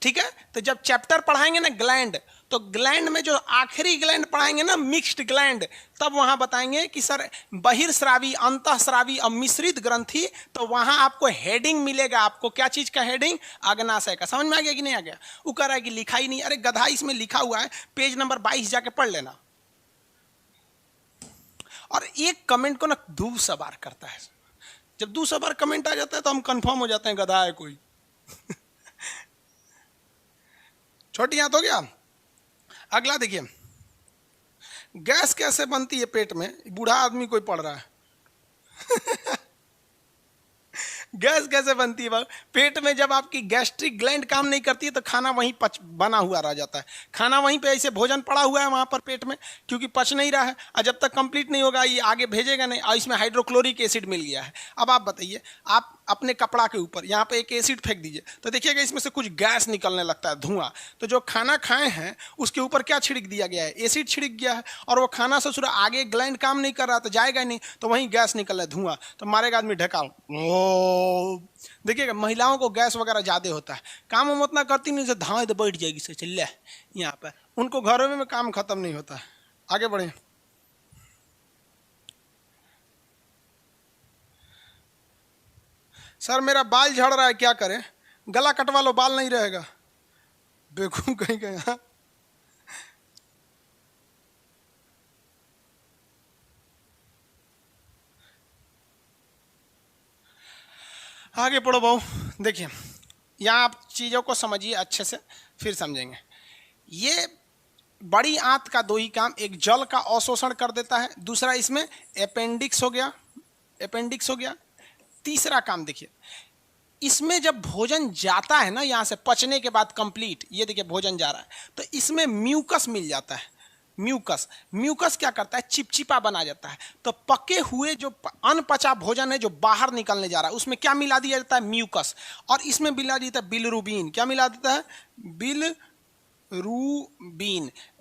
ठीक है। तो जब चैप्टर पढ़ाएंगे ना ग्लैंड, तो ग्लैंड में जो आखिरी ग्लैंड पढ़ाएंगे ना मिक्स्ड ग्लैंड, तब वहां बताएंगे कि सर बहिर्स्रावी, अंतःस्रावी और मिश्रित ग्रंथि। तो वहां आपको हेडिंग मिलेगा। आपको क्या चीज का हेडिंग? अग्नाशय का। समझ में आ गया कि नहीं आ गया? वो कह रहा है कि लिखा ही नहीं। अरे गधा, इसमें लिखा हुआ है, पेज नंबर 22 जाके पढ़ लेना। और एक कमेंट को ना 200 बार करता है। जब 200 बार कमेंट आ जाता है तो हम कंफर्म हो जाते हैं गधा है कोई। छोटी याद हो गया। अगला देखिए, गैस कैसे बनती है पेट में? बूढ़ा आदमी कोई पढ़ रहा है। गैस कैसे बनती है? पेट में जब आपकी गैस्ट्रिक ग्लैंड काम नहीं करती है तो खाना वहीं बना हुआ रह जाता है। खाना वहीं पे ऐसे भोजन पड़ा हुआ है वहां पर पेट में, क्योंकि पच नहीं रहा है। और जब तक कंप्लीट नहीं होगा ये आगे भेजेगा नहीं। और इसमें हाइड्रोक्लोरिक एसिड मिल गया है। अब आप बताइए, आप अपने कपड़ा के ऊपर यहाँ पे एक एसिड फेंक दीजिए तो देखिएगा इसमें से कुछ गैस निकलने लगता है, धुआं। तो जो खाना खाए हैं उसके ऊपर क्या छिड़क दिया गया है? एसिड छिड़क गया है। और वो खाना से सुरा आगे ग्लैंड काम नहीं कर रहा तो जाएगा नहीं, तो वहीं गैस निकल रहा है, धुआं। तो मारेगा आदमी ढकाल। देखिएगा महिलाओं को गैस वगैरह ज्यादा होता है, काम हम उतना करती नहीं, धाए तो बैठ जाएगी से चल यहाँ पर। उनको घरों में काम खत्म नहीं होता है। आगे बढ़े। सर मेरा बाल झड़ रहा है, क्या करें? गला कटवा लो, बाल नहीं रहेगा। बेवकूफ कहीं कहीं। आगे पढ़ो बहू। देखिए यहाँ आप चीज़ों को समझिए अच्छे से, फिर समझेंगे। ये बड़ी आंत का 2 ही काम, एक जल का अवशोषण कर देता है, दूसरा इसमें अपेंडिक्स हो गया, अपेंडिक्स हो गया। तीसरा काम देखिए, इसमें जब भोजन जाता है ना यहाँ से पचने के बाद कंप्लीट, ये देखिए भोजन जा रहा है तो इसमें म्यूकस मिल जाता है। म्यूकस, म्यूकस क्या करता है? चिपचिपा बना जाता है। तो पके हुए जो अनपचा भोजन है जो बाहर निकलने जा रहा है उसमें क्या मिला दिया जाता है? म्यूकस। और इसमें मिला देता है बिलिरुबिन। क्या मिला देता है? बिलिरुबिन,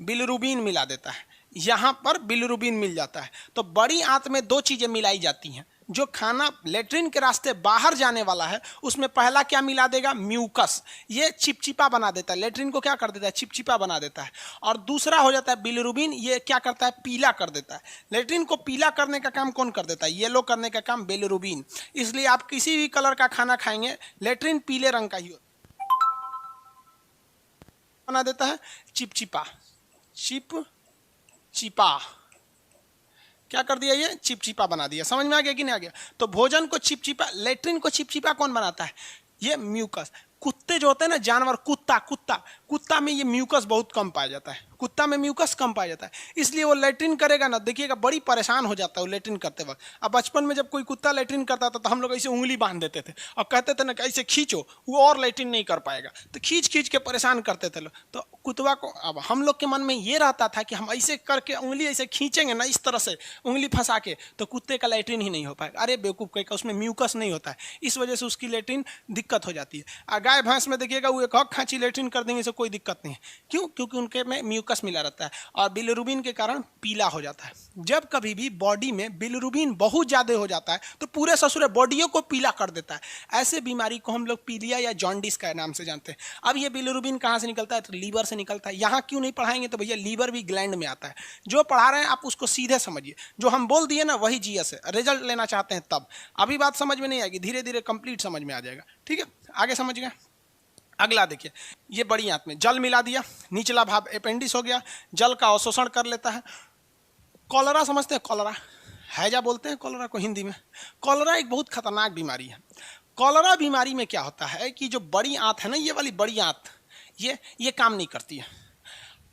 बिलिरुबिन मिला देता है। यहाँ पर बिलिरुबिन मिल जाता है। तो बड़ी आंत में 2 चीजें मिलाई जाती हैं। जो खाना लेट्रिन के रास्ते बाहर जाने वाला है उसमें पहला क्या मिला देगा? म्यूकस। ये चिपचिपा बना देता है, लेट्रिन को क्या कर देता है? चिपचिपा बना देता है। और दूसरा हो जाता है बिलिरुबिन, ये क्या करता है? पीला कर देता है। लेट्रिन को पीला करने का काम कौन कर देता है? येलो करने का काम बिलिरुबिन। इसलिए आप किसी भी कलर का खाना खाएंगे लेट्रिन पीले रंग का ही बना देता है। चिपचिपा, चिपचिपा क्या कर दिया? ये चिपचिपा बना दिया। समझ में आ गया कि नहीं आ गया? तो भोजन को चिपचिपा, लेट्रिन को चिपचिपा कौन बनाता है? ये म्यूकस। कुत्ते जो होते हैं ना जानवर, कुत्ता में ये म्यूकस बहुत कम पाया जाता है। कुत्ता में म्यूकस कम पाया जाता है, इसलिए वो लेट्रिन करेगा ना, देखिएगा बड़ी परेशान हो जाता है वो लेट्रिन करते वक्त। अब बचपन में जब कोई कुत्ता लेट्रिन करता था तो हम लोग ऐसे उंगली बांध देते थे और कहते थे ना कि ऐसे खींचो, वो और लेट्रिन नहीं कर पाएगा, तो खींच खींच के परेशान करते थे लोग। तो कुत्ता को अब हम लोग के मन में ये रहता था कि हम ऐसे करके उंगली ऐसे खींचेंगे ना, इस तरह से उंगली फंसा के, तो कुत्ते का लेट्रिन ही नहीं हो पाएगा। अरे बेवकूफ़ कहीं का, उसमें म्यूकस नहीं होता है, इस वजह से उसकी लेट्रिन दिक्कत हो जाती है। और गाय भैंस में देखिएगा वो एक हक खांची लेट्रिन कर देंगे, इससे कोई दिक्कत नहीं है। क्यों? क्योंकि उनके में म्यूकस मिला रहता है और बिलिरुबिन के कारण पीला हो जाता है। जब कभी भी बॉडी में बिलिरुबिन बहुत ज़्यादा हो जाता है तो पूरे ससुरे बॉडियों को पीला कर देता है। ऐसे बीमारी को हम लोग पीलिया या जॉन्डिस का नाम से जानते हैं। अब ये बिलिरुबिन कहाँ से निकलता है? तो लीवर से निकलता है। यहाँ क्यों नहीं पढ़ाएंगे? तो भैया लीवर भी ग्लैंड में आता है। जो पढ़ा रहे हैं आप उसको सीधे समझिए, जो हम बोल दिए ना वही जीएस है। रिजल्ट लेना चाहते हैं तब, अभी बात समझ में नहीं आएगी, धीरे धीरे कंप्लीट समझ में आ जाएगा। ठीक है, आगे समझ गए। अगला देखिए, ये बड़ी आंत में जल मिला दिया, निचला भाग अपेंडिक्स हो गया, जल का अवशोषण कर लेता है। कॉलरा समझते हैं? कॉलरा हैजा बोलते हैं कॉलरा को हिंदी में। कॉलरा एक बहुत खतरनाक बीमारी है। कॉलरा बीमारी में क्या होता है कि जो बड़ी आंत है ना, ये वाली बड़ी आंत, ये काम नहीं करती है,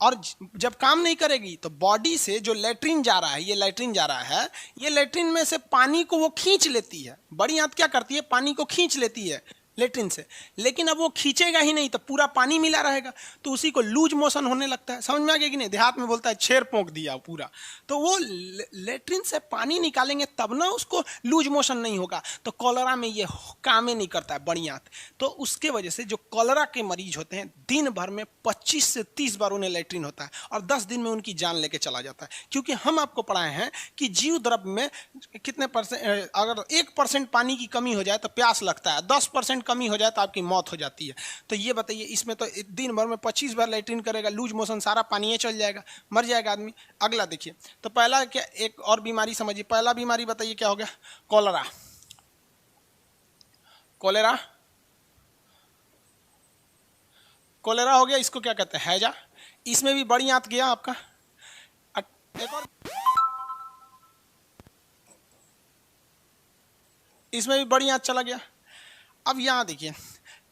और जब काम नहीं करेगी तो बॉडी से जो लेट्रिन जा रहा है, ये लेट्रिन जा रहा है, ये लेट्रिन में से पानी को वो खींच लेती है। बड़ी आंत क्या करती है? पानी को खींच लेती है लेट्रिन से, लेकिन अब वो खींचेगा ही नहीं तो पूरा पानी मिला रहेगा, तो उसी को लूज मोशन होने लगता है। समझ में आ गया कि नहीं? देहात में बोलता है छेर पोंक दिया पूरा। तो वो लेट्रिन से पानी निकालेंगे तब ना उसको लूज मोशन नहीं होगा। तो कॉलरा में ये काम ही नहीं करता है बड़ी आंत। तो उसके वजह से जो कॉलरा के मरीज होते हैं, दिन भर में 25 से 30 बार उन्हें लेट्रिन होता है और 10 दिन में उनकी जान लेके चला जाता है। क्योंकि हम आपको पढ़ाए हैं कि जीव द्रव्य में कितने %, अगर 1% पानी की कमी हो जाए तो प्यास लगता है, 10% कमी हो जाए तो आपकी मौत हो जाती है। तो ये बताइए, इसमें तो दिन भर में 25 बार लेट्रिन करेगा, लूज मोशन, सारा पानी चल जाएगा, मर जाएगा आदमी। अगला देखिए, तो पहला क्या, एक और बीमारी समझिए। पहला बीमारी बताइए क्या हो गया? कॉलरा। कोलेरा, कोलेरा हो गया। इसको क्या कहते हैं? हैजा। इसमें भी बड़ी आंत गया आपका। एक और, इसमें भी बड़ी आंत चला गया। अब यहाँ देखिए,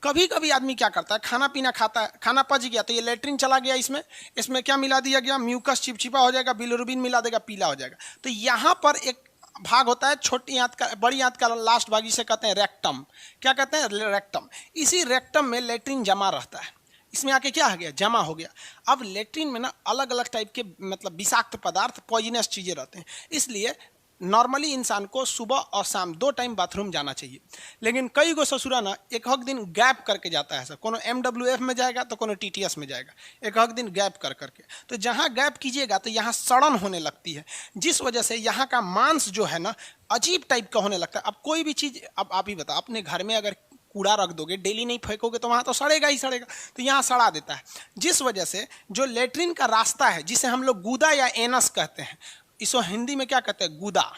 कभी कभी आदमी क्या करता है, खाना पीना खाता है, खाना पच गया तो ये लेट्रिन चला गया, इसमें क्या मिला दिया गया? म्यूकस चिपचिपा हो जाएगा, बिलिरुबिन मिला देगा, पीला हो जाएगा। तो यहाँ पर एक भाग होता है छोटी आंत का, बड़ी आंत का लास्ट भाग, इसे कहते हैं रेक्टम। क्या कहते हैं? रेक्टम। इसी रेक्टम में लेट्रिन जमा रहता है। इसमें आके क्या हो गया? जमा हो गया। अब लेट्रिन में ना अलग अलग टाइप के मतलब विषाक्त पदार्थ, पॉइजनस चीज़ें रहते हैं, इसलिए नॉर्मली इंसान को सुबह और शाम 2 टाइम बाथरूम जाना चाहिए। लेकिन कई गो ससुरा ना एक हक दिन गैप करके जाता है। सब कोनो MWF में जाएगा तो कोनो TTS में जाएगा, एक हक दिन गैप कर करके। तो जहाँ गैप कीजिएगा तो यहाँ सड़न होने लगती है, जिस वजह से यहाँ का मांस जो है ना अजीब टाइप का होने लगता है। अब कोई भी चीज़, अब आप ही बताओ, अपने घर में अगर कूड़ा रख दोगे, डेली नहीं फेंकोगे तो वहाँ तो सड़ेगा ही सड़ेगा, तो यहाँ सड़ा देता है। जिस वजह से जो लेट्रिन का रास्ता है, जिसे हम लोग गुदा या एनस कहते हैं, इसको हिंदी में क्या कहते हैं? गुदा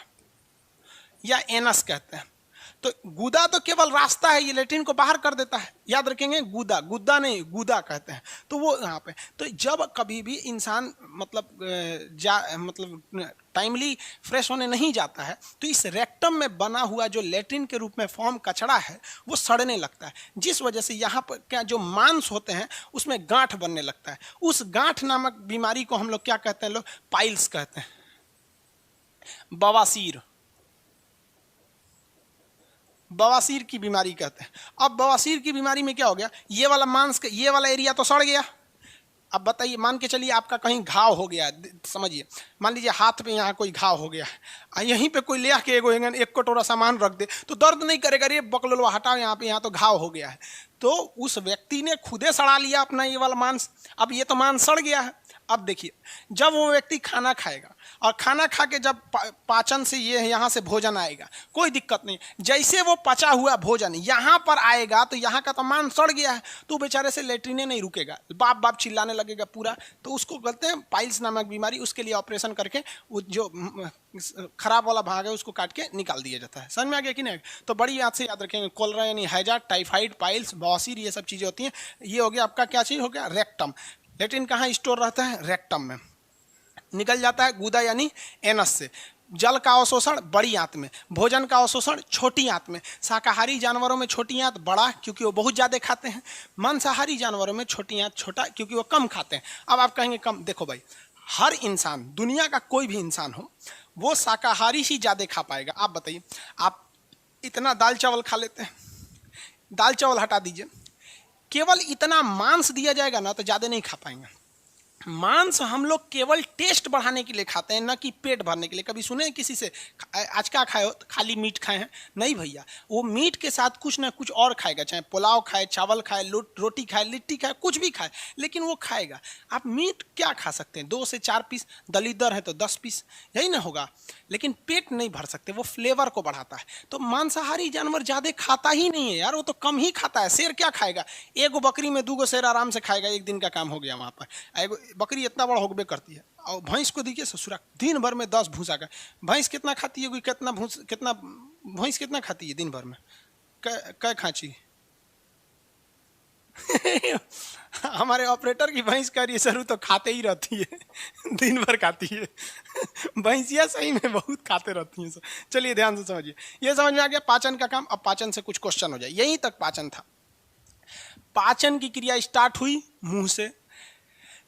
या एनस कहते हैं। तो गुदा तो केवल रास्ता है, ये लेट्रिन को बाहर कर देता है, याद रखेंगे। गुदा, गुद्दा नहीं, गुदा कहते हैं। तो वो यहाँ पे, तो जब कभी भी इंसान मतलब टाइमली फ्रेश होने नहीं जाता है तो इस रेक्टम में बना हुआ जो लेट्रिन के रूप में फॉर्म कचड़ा है वो सड़ने लगता है, जिस वजह से यहाँ पर क्या जो मांस होते हैं उसमें गांठ बनने लगता है। उस गांठ नामक बीमारी को हम लोग क्या कहते हैं? लोग पाइल्स कहते हैं, बवासीर, बवासीर की बीमारी कहते हैं। अब बवासीर की बीमारी में क्या हो गया? ये वाला मांस, ये वाला एरिया तो सड़ गया। अब बताइए, मान के चलिए आपका कहीं घाव हो गया, समझिए, मान लीजिए हाथ पे यहाँ कोई घाव हो गया है, यहीं पे कोई ले आके एक कटोरा सामान रख दे तो दर्द नहीं करेगा? अरे बकलोलवा हटाओ यहाँ पे, यहाँ तो घाव हो गया है। तो उस व्यक्ति ने खुदे सड़ा लिया अपना ये वाला मांस। अब ये तो मांस सड़ गया है। अब देखिए, जब वो व्यक्ति खाना खाएगा और खाना खा के जब पाचन से ये यहाँ से भोजन आएगा, कोई दिक्कत नहीं, जैसे वो पचा हुआ भोजन यहाँ पर आएगा तो यहाँ का तो मांस सड़ गया है, तो बेचारे से लेट्रिने नहीं रुकेगा, बाप बाप चिल्लाने लगेगा पूरा। तो उसको कहते हैं पाइल्स नामक बीमारी। उसके लिए ऑपरेशन करके वो जो खराब वाला भाग है उसको काट के निकाल दिया जाता है। समझ में आ गया कि नहीं? तो बड़ी याद से याद रखेंगे, कोलरा यानी हैजा, टाइफाइड, पाइल्स, बवासीर, ये सब चीज़ें होती हैं। ये हो गया आपका क्या चीज़ हो गया? रेक्टम। लेट्रिन कहाँ स्टोर रहता है? रेक्टम में। निकल जाता है गुदा यानी एनस से। जल का अवशोषण बड़ी आंत में, भोजन का अवशोषण छोटी आंत में। शाकाहारी जानवरों में छोटी आंत बड़ा क्योंकि वो बहुत ज़्यादा खाते हैं, मांसाहारी जानवरों में छोटी आंत छोटा क्योंकि वो कम खाते हैं। अब आप कहेंगे कम, देखो भाई हर इंसान, दुनिया का कोई भी इंसान हो, वो शाकाहारी ही ज़्यादा खा पाएगा। आप बताइए, आप इतना दाल चावल खा लेते हैं, दाल चावल हटा दीजिए, केवल इतना मांस दिया जाएगा ना तो ज़्यादा नहीं खा पाएंगे। मांस हम लोग केवल टेस्ट बढ़ाने के लिए खाते हैं, ना कि पेट भरने के लिए। कभी सुने किसी से आज क्या खाए हो, खाली मीट खाए हैं? नहीं भैया, वो मीट के साथ कुछ ना कुछ और खाएगा, चाहे पुलाव खाए, चावल खाए, रोटी खाए, लिट्टी खाए, कुछ भी खाए, लेकिन वो खाएगा। आप मीट क्या खा सकते हैं? 2 से 4 पीस, दलीदर है तो 10 पीस, यही ना होगा, लेकिन पेट नहीं भर सकते, वो फ्लेवर को बढ़ाता है। तो मांसाहारी जानवर ज़्यादा खाता ही नहीं है यार, वो तो कम ही खाता है। शेर क्या खाएगा? एगो बकरी में 2 शेर आराम से खाएगा, एक दिन का काम हो गया वहाँ पर। एगो बकरी इतना बड़ा होगबे करती है। और भैंस को देखिए ससुरा, दिन भर में 10 भूसा का। भैंस कितना खाती है? कितना भैंस कितना खाती है दिन भर में? कै खांची? हमारे ऑपरेटर की भैंस कह रही है सर, तो खाते ही रहती है, दिन भर खाती है। भैंसिया सही में बहुत खाते रहती हैं। चलिए ध्यान से समझिए, ये समझ में आ गया पाचन का काम। अब पाचन से कुछ क्वेश्चन हो जाए, यहीं तक पाचन था। पाचन की क्रिया स्टार्ट हुई मुंह से,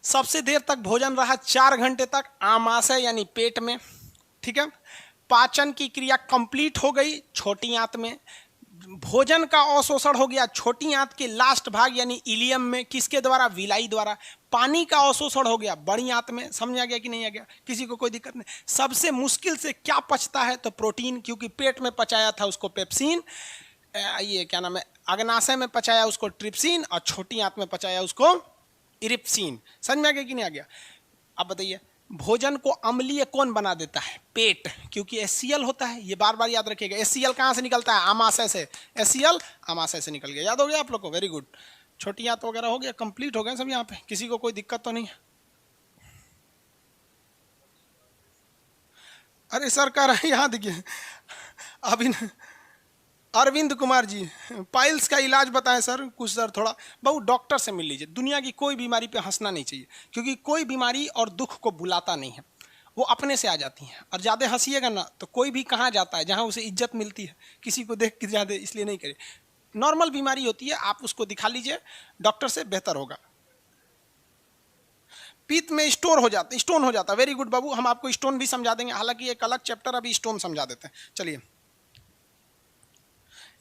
सबसे देर तक भोजन रहा 4 घंटे तक आमाशय यानी पेट में, ठीक है। पाचन की क्रिया कंप्लीट हो गई छोटी आंत में, भोजन का अवशोषण हो गया छोटी आंत के लास्ट भाग यानी इलियम में, किसके द्वारा? विलाई द्वारा। पानी का अवशोषण हो गया बड़ी आंत में। समझ आ गया कि नहीं आ गया? किसी को कोई दिक्कत नहीं? सबसे मुश्किल से क्या पचता है? तो प्रोटीन, क्योंकि पेट में पचाया था उसको पेप्सिन, ये क्या नाम है, अग्नाशय में पचाया उसको ट्रिप्सिन, और छोटी आंत में पचाया उसको इरिप्सिन। समझ में आ गया कि नहीं आ गया? अब बताइए, भोजन को अम्लीय कौन बना देता है? पेट, क्योंकि HCl होता है। ये बार बार याद रखिएगा। HCl कहाँ से निकलता है? आमाशय से। HCl आमाशय से निकल गया। याद हो गया आप लोग को? Very good. छोटी आंत वगैरह हो गया, कंप्लीट हो गए सब यहाँ पे। किसी को कोई दिक्कत तो नहीं? अरे सर कह रहे हैं, यहाँ देखिए अभी अरविंद कुमार जी, पाइल्स का इलाज बताएं सर कुछ। सर थोड़ा बहुत डॉक्टर से मिल लीजिए। दुनिया की कोई बीमारी पे हंसना नहीं चाहिए, क्योंकि कोई बीमारी और दुख को बुलाता नहीं है, वो अपने से आ जाती हैं। और ज़्यादा हंसीएगा ना तो कोई भी कहाँ जाता है जहाँ उसे इज्जत मिलती है, किसी को देख के ज़्यादा इसलिए नहीं करे। नॉर्मल बीमारी होती है, आप उसको दिखा लीजिए डॉक्टर से, बेहतर होगा। पित्त में स्टोन हो जाता। वेरी गुड बाबू, हम आपको स्टोन भी समझा देंगे, हालांकि एक अलग चैप्टर, अभी स्टोन समझा देते हैं। चलिए,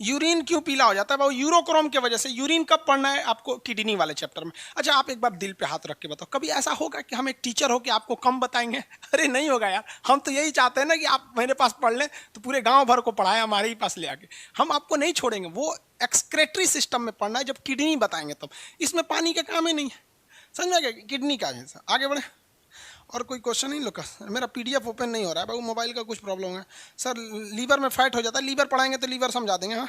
यूरिन क्यों पीला हो जाता है? वो यूरोक्रोम की वजह से। यूरिन कब पढ़ना है आपको? किडनी वाले चैप्टर में। अच्छा, आप एक बार दिल पे हाथ रख के बताओ, कभी ऐसा होगा कि हम एक टीचर हो कि आपको कम बताएंगे? अरे नहीं होगा यार, हम तो यही चाहते हैं ना कि आप मेरे पास पढ़ लें तो पूरे गांव भर को पढ़ाएं हमारे ही पास ले आके। हम आपको नहीं छोड़ेंगे, वो एक्सक्रेटरी सिस्टम में पढ़ना है, जब किडनी बताएंगे तब। इसमें पानी का काम ही नहीं है, समझ में गया? किडनी का है। आगे बढ़े, और कोई क्वेश्चन नहीं लोग? मेरा PDF ओपन नहीं हो रहा है भाई, मोबाइल का कुछ प्रॉब्लम है सर। लीवर में फैट हो जाता है, लीवर पढ़ाएंगे तो लीवर समझा देंगे। हाँ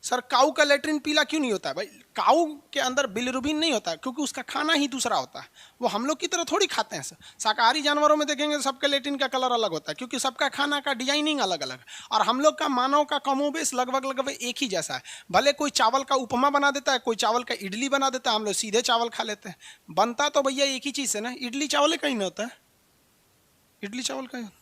सर, काऊ का लेट्रिन पीला क्यों नहीं होता है? भाई काऊ के अंदर बिलिरुबिन नहीं होता है, क्योंकि उसका खाना ही दूसरा होता है। वो हम लोग की तरह थोड़ी खाते हैं सर। शाकाहारी जानवरों में देखेंगे तो सबके लेट्रिन का कलर अलग होता है, क्योंकि सबका खाना का डिजाइनिंग अलग अलग है। और हम लोग का, मानव का कमोबेश लगभग एक ही जैसा है। भले कोई चावल का उपमा बना देता है, कोई चावल का इडली बना देता है, हम लोग सीधे चावल खा लेते हैं। बनता तो भैया एक ही चीज़ है ना, इडली चावल कहीं नहीं होता है, इडली चावल का ही होता है।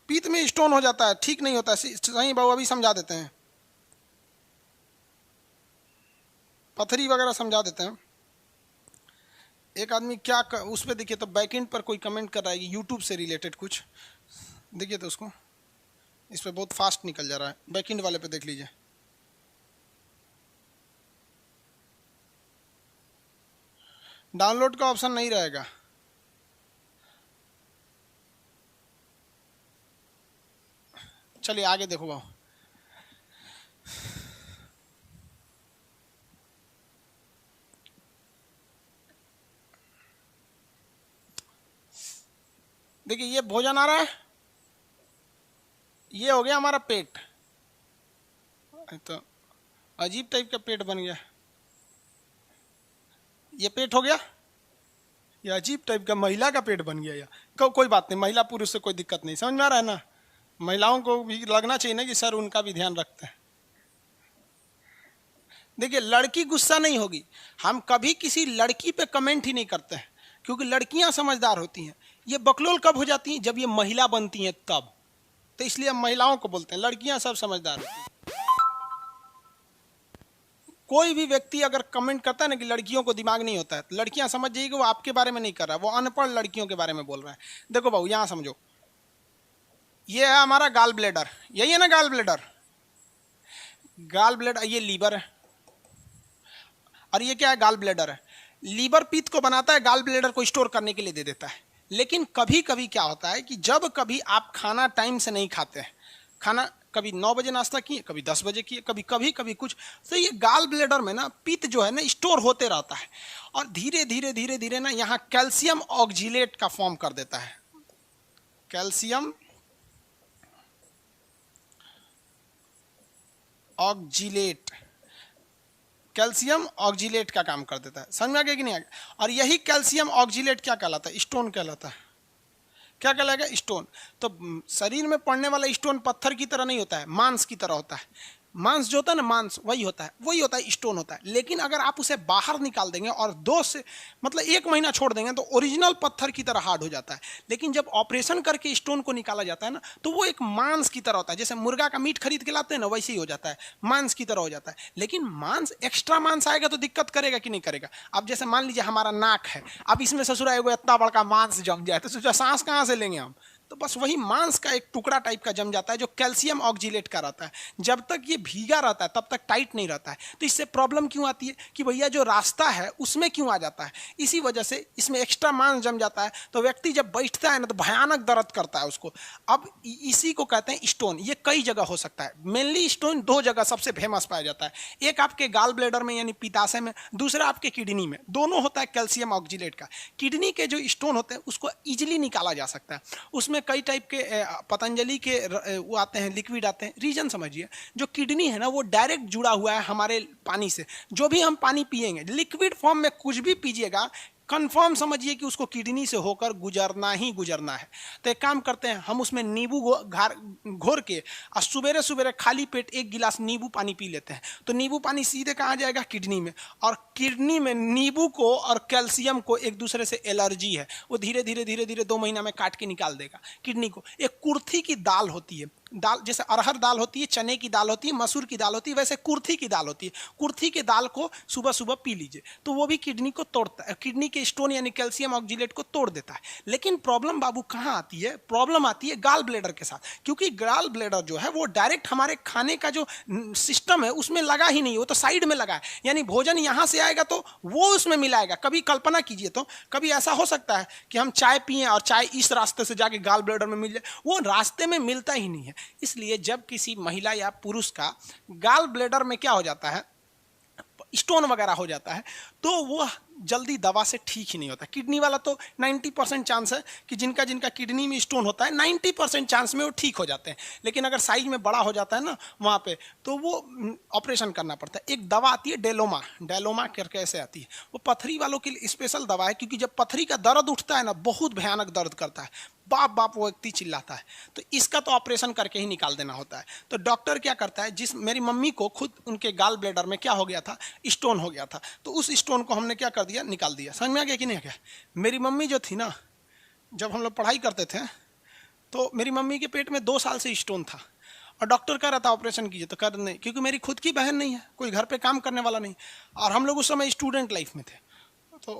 पित्त में स्टोन हो जाता है, ठीक नहीं होता है। सही बाबू, अभी समझा देते हैं। पथरी वगैरह समझा देते हैं। एक आदमी क्या उस पर देखिए तो, बैकएंड पर कोई कमेंट कर रहा है यूट्यूब से रिलेटेड कुछ, देखिए तो उसको। इस पर बहुत फास्ट निकल जा रहा है, बैकएंड वाले पे देख लीजिए। डाउनलोड का ऑप्शन नहीं रहेगा। चलिए आगे देखो बाबू। देखिए ये भोजन आ रहा है, ये हो गया हमारा पेट। तो अजीब टाइप का पेट बन गया, ये पेट हो गया। ये अजीब टाइप का महिला का पेट बन गया। या कोई बात नहीं, महिला पुरुष से कोई दिक्कत नहीं। समझ में आ रहा है ना? महिलाओं को भी लगना चाहिए ना कि सर उनका भी ध्यान रखते हैं। देखिए लड़की गुस्सा नहीं होगी, हम कभी किसी लड़की पे कमेंट ही नहीं करते हैं, क्योंकि लड़कियां समझदार होती हैं। ये बकलोल कब हो जाती हैं? जब ये महिला बनती हैं तब। तो इसलिए हम महिलाओं को बोलते हैं, लड़कियां सब समझदार होती हैं। कोई भी व्यक्ति अगर कमेंट करता है ना कि लड़कियों को दिमाग नहीं होता है, तो लड़कियां समझ जाएगी कि वो आपके बारे में नहीं कर रहा है, वो अनपढ़ लड़कियों के बारे में बोल रहा है। देखो बाबू यहां समझो, ये है हमारा गाल ब्लेडर, यही है ना गाल ब्लेडर। गाल ब्लेडर, ये लीवर है और ये क्या है? गाल ब्लेडर है। लीवर पित्त को बनाता है, गाल ब्लेडर को स्टोर करने के लिए दे देता है। लेकिन कभी कभी क्या होता है कि जब कभी आप खाना टाइम से नहीं खाते हैं, खाना कभी 9 बजे नाश्ता किए, कभी 10 बजे किए, कभी कभी कभी कुछ, तो ये गाल ब्लेडर में ना पित्त जो है ना स्टोर होते रहता है और धीरे धीरे धीरे धीरे ना यहाँ कैल्शियम ऑक्जिलेट का फॉर्म कर देता है। कैल्शियम ऑक्जिलेट, कैल्शियम ऑक्जिलेट का काम कर देता है। समझ में आ गया कि नहीं आ गया? और यही कैल्शियम ऑक्जिलेट क्या कहलाता है? स्टोन कहलाता है। क्या कहलाएगा? स्टोन। तो शरीर में पड़ने वाला स्टोन पत्थर की तरह नहीं होता है, मांस की तरह होता है। मांस जो होता है ना, मांस वही होता है, स्टोन होता है। लेकिन अगर आप उसे बाहर निकाल देंगे और 2 से मतलब 1 महीना छोड़ देंगे तो ओरिजिनल पत्थर की तरह हार्ड हो जाता है। लेकिन जब ऑपरेशन करके स्टोन को निकाला जाता है ना, तो वो एक मांस की तरह होता है। जैसे मुर्गा का मीट खरीद के लाते हैं ना, वैसे ही हो जाता है, मांस की तरह हो जाता है। लेकिन मांस, एक्स्ट्रा मांस आएगा तो दिक्कत करेगा कि नहीं करेगा? अब जैसे मान लीजिए हमारा नाक है, अब इसमें ससुरा एगो इतना बड़का मांस जम जाए तो सोचा सांस कहाँ से लेंगे हम? तो बस वही मांस का एक टुकड़ा टाइप का जम जाता है जो कैल्शियम ऑक्जिलेट का रहता है। जब तक ये भीगा रहता है तब तक टाइट नहीं रहता है। तो इससे प्रॉब्लम क्यों आती है कि भैया जो रास्ता है उसमें क्यों आ जाता है? इसी वजह से इसमें एक्स्ट्रा मांस जम जाता है। तो व्यक्ति जब बैठता है ना तो भयानक दर्द करता है उसको। अब इसी को कहते हैं स्टोन। ये कई जगह हो सकता है, मेनली स्टोन 2 जगह सबसे फेमस पाया जाता है। एक आपके गाल ब्लेडर में यानी पित्ताशय में, दूसरा आपके किडनी में। दोनों होता है कैल्शियम ऑक्जिलेट का। किडनी के जो स्टोन होते हैं उसको इजिली निकाला जा सकता है। उसमें कई टाइप के पतंजलि के वो आते हैं, लिक्विड आते हैं। रीजन समझिए, जो किडनी है ना वो डायरेक्ट जुड़ा हुआ है हमारे पानी से। जो भी हम पानी पिएंगे, लिक्विड फॉर्म में कुछ भी पीजिएगा, कंफर्म समझिए कि उसको किडनी से होकर गुजरना ही गुजरना है। तो एक काम करते हैं, हम उसमें नींबू घोर के और सुबेरे सुबेरे खाली पेट 1 गिलास नींबू पानी पी लेते हैं। तो नींबू पानी सीधे कहाँ जाएगा? किडनी में। और किडनी में नींबू को और कैल्शियम को एक दूसरे से एलर्जी है, वो धीरे धीरे धीरे धीरे 2 महीना में काट के निकाल देगा किडनी को। एक कुर्थी की दाल होती है, दाल जैसे अरहर दाल होती है, चने की दाल होती है, मसूर की दाल होती है, वैसे कुर्थी की दाल होती है। कुर्थी के दाल को सुबह सुबह पी लीजिए, तो वो भी किडनी को तोड़ता है, किडनी के स्टोन यानी कैल्शियम ऑक्जिलेट को तोड़ देता है। लेकिन प्रॉब्लम बाबू कहाँ आती है? प्रॉब्लम आती है गाल ब्लेडर के साथ। क्योंकि गाल ब्लेडर जो है वो डायरेक्ट हमारे खाने का जो सिस्टम है उसमें लगा ही नहीं, वो तो साइड में लगा है। यानी भोजन यहाँ से आएगा तो वो उसमें मिलाएगा। कभी कल्पना कीजिए तो, कभी ऐसा हो सकता है कि हम चाय पिए और चाय इस रास्ते से जाके गाल ब्लेडर में मिल जाए, वो रास्ते में मिलता ही नहीं है। इसलिए जब किसी महिला या पुरुष का गाल ब्लेडर में क्या हो जाता है, स्टोन वगैरह हो जाता है, तो वो जल्दी दवा से ठीक ही नहीं होता। किडनी वाला तो 90% चांस है कि जिनका जिनका किडनी में स्टोन होता है 90% चांस में वो ठीक हो जाते हैं। लेकिन अगर साइज में बड़ा हो जाता है ना वहाँ पे, तो वो ऑपरेशन करना पड़ता है। एक दवा आती है डेलोमा, डेलोमा करके ऐसे आती है, वो पथरी वालों के लिए स्पेशल दवा है। क्योंकि जब पथरी का दर्द उठता है ना, बहुत भयानक दर्द करता है, बाप बाप वो व्यक्ति चिल्लाता है। तो इसका तो ऑपरेशन करके ही निकाल देना होता है। तो डॉक्टर क्या करता है, मेरी मम्मी को खुद उनके गाल ब्लेडर में क्या हो गया था, स्टोन हो गया था। तो उस स्टोन को हमने क्या कर दिया, निकाल दिया। समझ में आ गया कि नहीं आ गया? मेरी मम्मी जो थी ना, जब हम लोग पढ़ाई करते थे तो मेरी मम्मी के पेट में 2 साल से स्टोन था और डॉक्टर कह रहा था ऑपरेशन कीजिए, तो कर नहीं, क्योंकि मेरी खुद की बहन नहीं है, कोई घर पे काम करने वाला नहीं, और हम लोग उस समय स्टूडेंट लाइफ में थे। तो